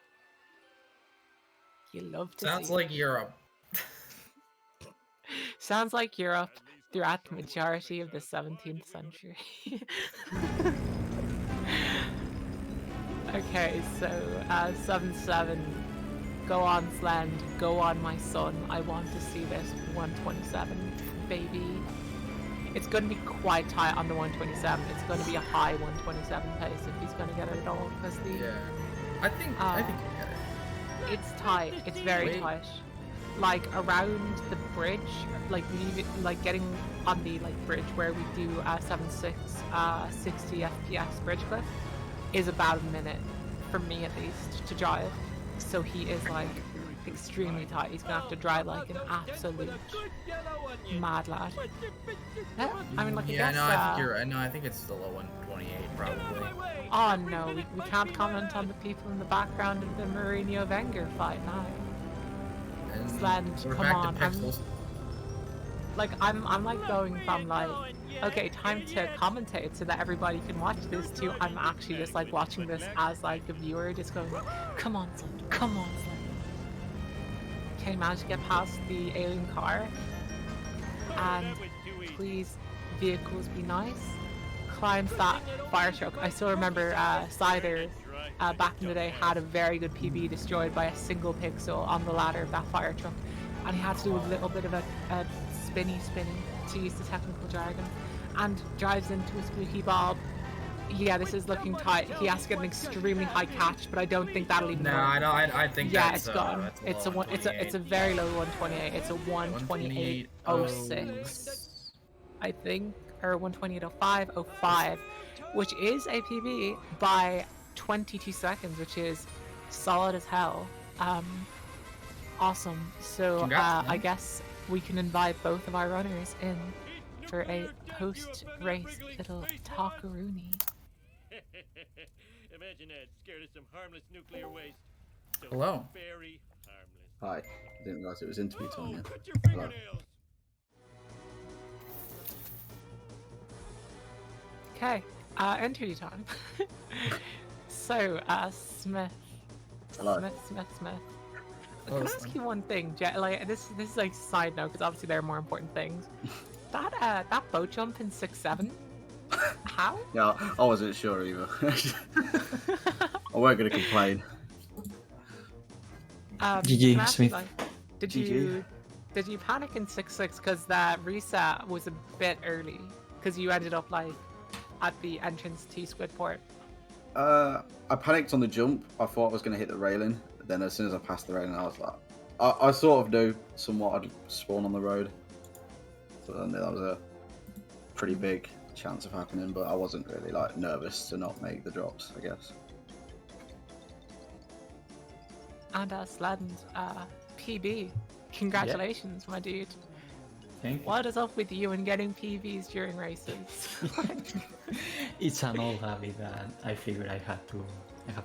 You love to Sounds see like Europe. Sounds like Europe throughout the majority of the 17th century. Okay, so 7-7. Go on, Slend. Go on, my son. I want to see this 127, baby. It's going to be quite tight on the 127. It's going to be a high 127 pace if he's going to get it at all. Because the Yeah. I think you get it. it's tight. It's very Wait. tight. like around the bridge, like getting on the bridge where we do 7.6 60 FPS bridge cliff is about a minute for me at least to drive. So he is like extremely tight. He's gonna have to drive like an absolute mad lad. I mean, like, I guess, I think it's still a 128 probably. Oh no, we can't comment on the people in the background of the Mourinho Wenger fight now. And Slend, we're come back on. to pixels. I'm like going from like, okay, time to commentate so that everybody can watch this too. I'm actually just like watching this as like a viewer, just going, come on, Slend, come on, Slend. Can you manage to get past the alien car? And please, vehicles be nice. Climb that fire truck. I still remember Cider back in the day had a very good PB destroyed by a single pixel on the ladder of that fire truck, and he had to do a little bit of a spinny to use the technical jargon, and drives into a spooky bob. Yeah, this is looking tight. He has to get an extremely high catch, but I don't think that'll even. No, I think yeah, that's, it's gone. That's It's a very low 128. It's a 128.06, I think, or 128.05, which is a PB by 22 seconds, which is solid as hell. Awesome. So I guess we can invite both of our runners in for a post-race little talkaroony. Imagine that, scared of some harmless nuclear waste. So Hello. Very harmless. Hi. I didn't realise it was interview time yet. Cut your Hello. fingernails. Okay, interview time. So, Smith. Hello. Smith. Hello, Can I ask Smith. you one thing? Like, this is like a side note, because obviously there are more important things. That boat jump in 6-7? How? Yeah, I wasn't sure either. I weren't going to complain. GG, can I ask you, Smith. like, did GG. you panic in 6-6 because that reset was a bit early? Because you ended up like at the entrance to Squidport. I panicked on the jump. I thought I was going to hit the railing. Then as soon as I passed the railing, I was like... I sort of knew somewhat I'd spawn on the road. So then that was a pretty big chance of happening, but I wasn't really like nervous to not make the drops, I guess. And Slend, PB. Congratulations, my dude. Thank you. What is up with you and getting PBs during races? It's an old habit that I figured I have to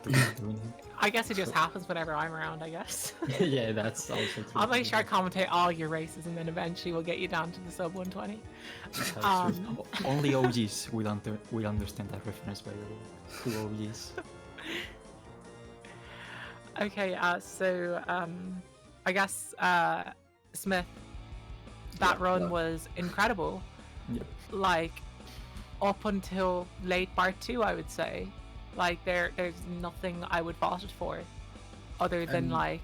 keep doing I guess it just happens whenever I'm around, I guess. it. Yeah, that's also true. I'll make sure I commentate all your races and then eventually we'll get you down to the sub 120. That's true. Only OGs will understand that reference, by the way. Two OGs. Okay, so I guess Smith, that run was incredible. Yep. Like up until late part 2, I would say. Like there's nothing I would fault it for, other than like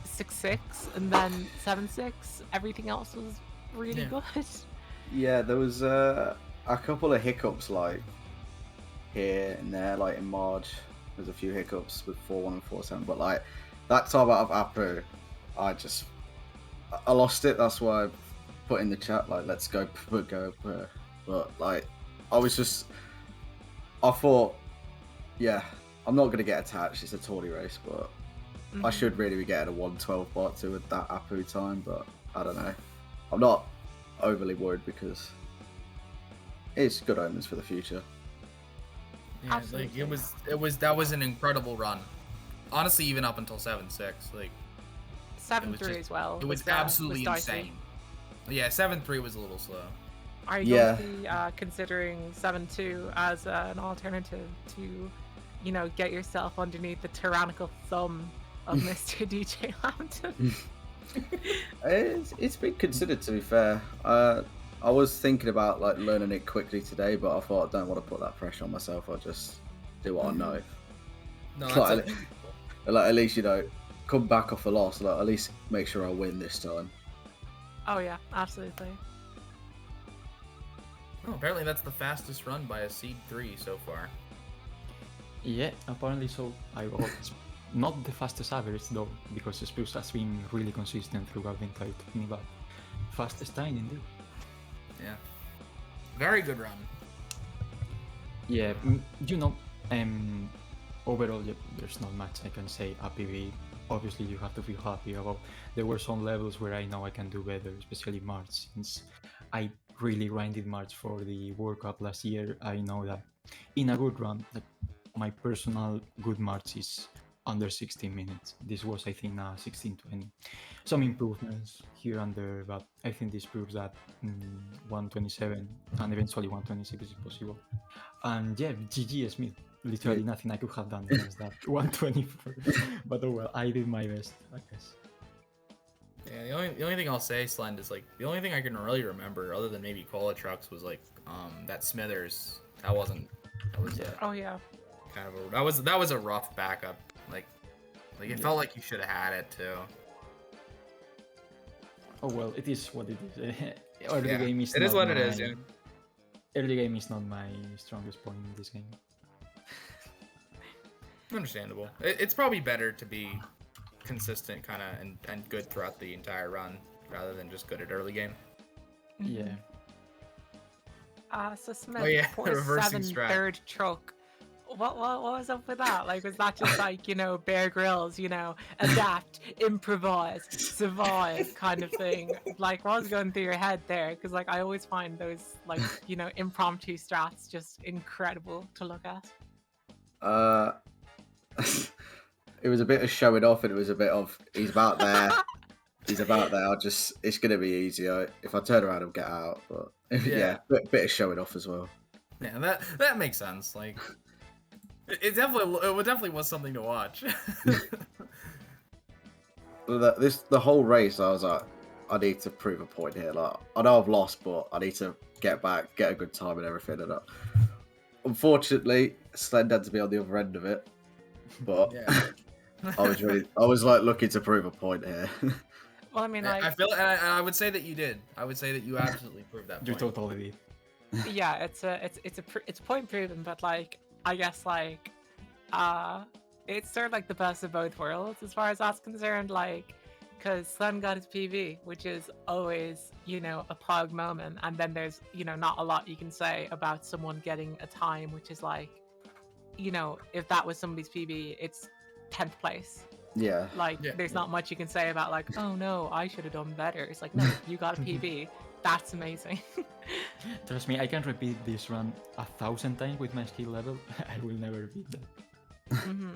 6-6 and then 7-6. Everything else was really good. Yeah, there was a couple of hiccups like here and there, like in March. There's a few hiccups with 4-1 and 4-7, but like that time out of Apu, I lost it. That's why I put in the chat like let's go. But like I thought, yeah, I'm not gonna get attached. It's a tourney race, but I should really be getting a 112 part 2 at that Apu time. But I don't know. I'm not overly worried because it's good omens for the future. Yeah, Absolutely. like that was an incredible run. Honestly, even up until 7-6, like 7-3 as well. it was absolutely insane. Yeah, 7-3 was a little slow. Are you going to be considering 7-2 as an alternative to, you know, get yourself underneath the tyrannical thumb of Mr. DJ Lambton? It's been considered, to be fair. I was thinking about like learning it quickly today, but I thought I don't want to put that pressure on myself. I'll just do what I know. No, like, at least, you know, come back off a loss. Like, at least make sure I win this time. Oh yeah, absolutely. Oh, apparently that's the fastest run by a Seed 3 so far. Yeah, apparently so. I wrote not the fastest average though, because Spruce has been really consistent throughout the entire tournament, but fastest time indeed. Yeah. Very good run. Yeah, overall, there's not much I can say. APB, obviously, you have to feel happy about. There were some levels where I know I can do better, especially March, since I really grinded March for the World Cup last year. I know that in a good run, like, my personal good March is under 16 minutes. This was, I think, 16-20. Some improvements here and there, but I think this proves that 127 and eventually 126 is possible. And yeah, GG Smith. Literally nothing I could have done against that 124. But oh well, I did my best, I guess. Yeah, the only thing I'll say, Slend, is like the only thing I can really remember, other than maybe Cola Trucks, was like that Smithers. That was Oh yeah. kind of that was a rough backup. Like it felt like you should have had it too. Oh well, it is what it is. Early game is it not is what my, it is. Yeah. Early game is not my strongest point in this game. Understandable. It's probably better to be consistent, kind of, and good throughout the entire run, rather than just good at early game. Yeah. So Smith, Oh, yeah, 4-7 strat. third truck. What was up with that? Like, was that just like, Bear Grylls, adapt, improvise, survive kind of thing? Like, what was going through your head there? Because, like, I always find those, like, impromptu strats just incredible to look at. It was a bit of showing off, and it was a bit of he's about there. He's about there. It's gonna be easier if I turn around and get out. But yeah, bit of showing off as well. Yeah, that makes sense. Like, it definitely was something to watch. The whole race, I was like, I need to prove a point here. Like, I know I've lost, but I need to get back, get a good time and everything. And unfortunately, Slend had to be on the other end of it. But Yeah. I was like looking to prove a point here. Well, I mean, like, I feel, and I would say that you did. I would say that you absolutely proved that You point. totally did. yeah, it's point proven, but like, I guess like, it's sort of like the best of both worlds as far as that's concerned. Like, because Sun got his PV, which is always a pog moment, and then there's not a lot you can say about someone getting a time, which is like, if that was somebody's PB, it's 10th place. Yeah. Like, there's not much you can say about like, oh no, I should have done better. It's like, no, you got a PB. That's amazing. Trust me, I can repeat this run 1,000 times with my skill level. I will never beat that. Mm-hmm.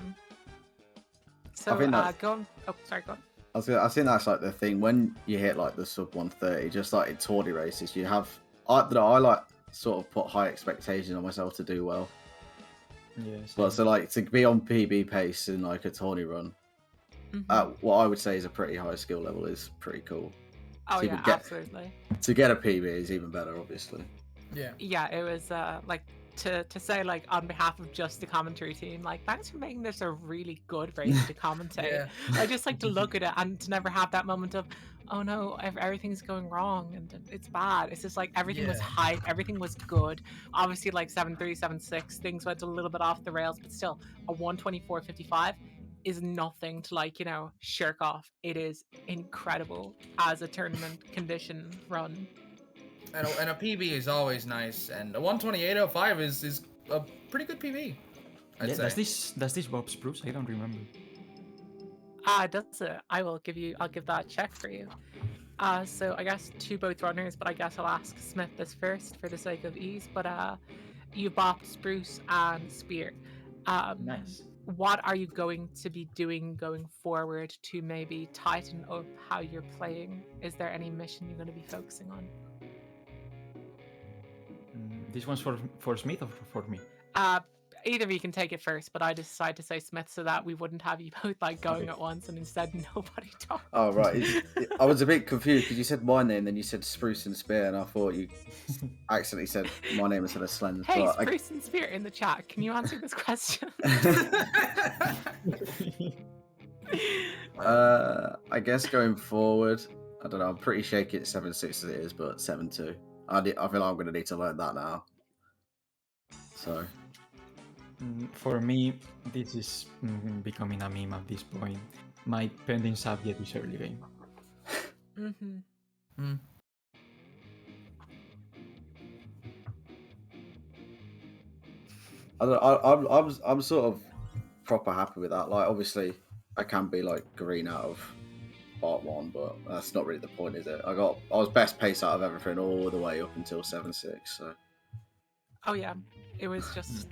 So, think go on. Oh, sorry, go on. I think that's like the thing when you hit like the sub 130, just like in tourney races, you have I like sort of put high expectations on myself to do well. Yes. But so like to be on PB pace in like a tourney run, what I would say is a pretty high skill level is pretty cool. Oh to yeah, get, absolutely. To get a PB is even better, obviously. Yeah. Yeah, it was like to say like on behalf of just the commentary team, like thanks for making this a really good race to commentate. Yeah. I just like to look at it and to never have that moment of, oh no, everything's going wrong and it's bad. It's just like everything was hype, everything was good. Obviously, like 7.3, 7.6, things went a little bit off the rails, but still a 124.55 is nothing to like shirk off. It is incredible as a tournament condition run. And a PB is always nice, and a 128.05 is a pretty good PB. I'd say. Does this Bob Spruce? I don't remember. Does it? I'll give that a check for you. So I guess to both runners, but I guess I'll ask Smith this first for the sake of ease. But you bopped Spruce and Spear. Nice. What are you going to be doing going forward to maybe tighten up how you're playing? Is there any mission you're going to be focusing on? This one's for Smith or for me? Either of you can take it first, but I decided to say Smith so that we wouldn't have you both like going at once, and instead nobody talked. Oh right, I was a bit confused because you said my name, then you said Spruce and Spear, and I thought you accidentally said my name instead of Slend. Hey, Spruce and Spear in the chat, can you answer this question? I guess going forward, I don't know. I'm pretty shaky at 7.6 as it is, but 7.2. I feel like I'm going to need to learn that now. So. For me, this is becoming a meme at this point. My pending subject is early game. Mm-hmm. I'm sort of proper happy with that. Like, obviously, I can be like green out of part 1, but that's not really the point, is it? I was best pace out of everything all the way up until 7-6. So. Oh yeah, it was just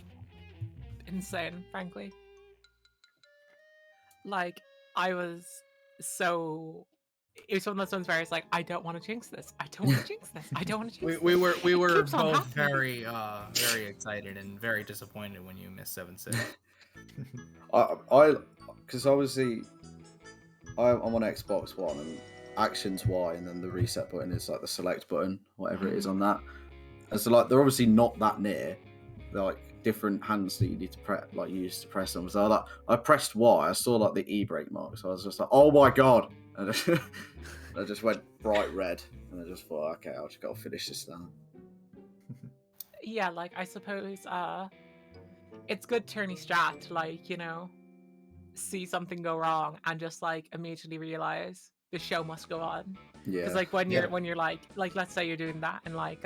insane, frankly. Like, I was so. It was one of those ones where it's like, I don't want to jinx this. I don't want to jinx this. I don't want to jinx this. We were It keeps on both happening. very excited and very disappointed when you missed 7-6. Because obviously I'm on Xbox One, and actions Y, and then the reset button is like the select button, whatever it is on that. And so like they're obviously not that near. They're like different hands that you need to press, like use to press them. So I pressed Y, I saw like the e-brake mark, so I was just like, oh my god, and I just went bright red, and I just thought, okay, I'll just gotta finish this now. Yeah, like I suppose it's good turny strat to, like, you know, see something go wrong and just like immediately realize the show must go on. Yeah. Because like when you're like let's say you're doing that in like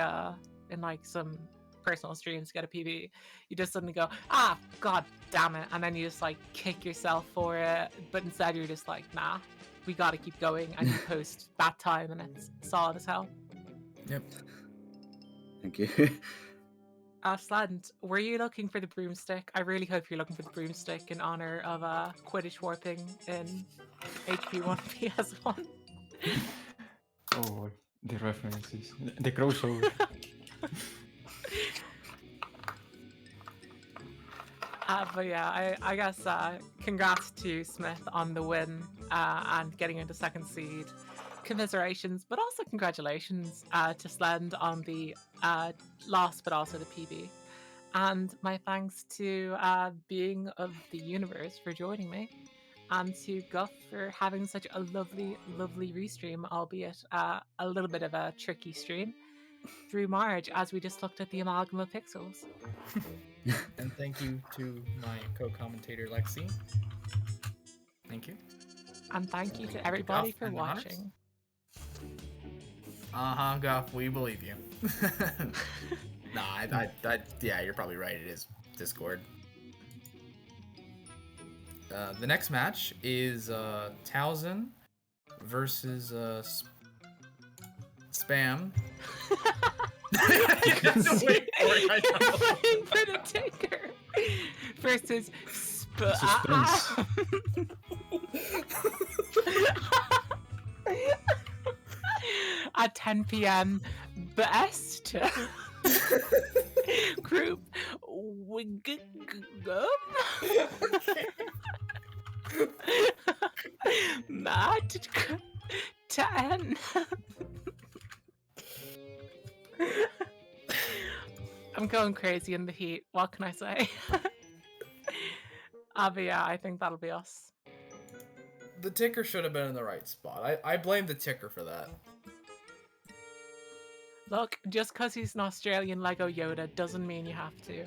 some personal streams to get a PB, you just suddenly go, ah, god damn it, and then you just like kick yourself for it, but instead you're just like, nah, we gotta keep going, and you post that time and it's solid as hell. Yep. Thank you. Slend, were you looking for the broomstick? I really hope you're looking for the broomstick in honor of Quidditch warping in HP1 PS1. Oh, the references, the crossover. But yeah, I guess congrats to Smith on the win and getting into second seed. Commiserations, but also congratulations to Slend on the loss, but also the PB. And my thanks to Being of the Universe for joining me, and to Guff for having such a lovely, lovely restream, albeit a little bit of a tricky stream, through Marge as we just looked at the amalgam of pixels. And thank you to my co-commentator Lexi. Thank you. And thank you to everybody for watching. Guff, we believe you. Nah, yeah, you're probably right. It is Discord. The next match is Towson versus Spam. Wait for the ticker. Versus at 10 p.m. best group Matt 10. I'm going crazy in the heat. What can I say? But yeah, I think that'll be us. The ticker should have been in the right spot. I blame the ticker for that. Look, just because he's an Australian Lego Yoda doesn't mean you have to.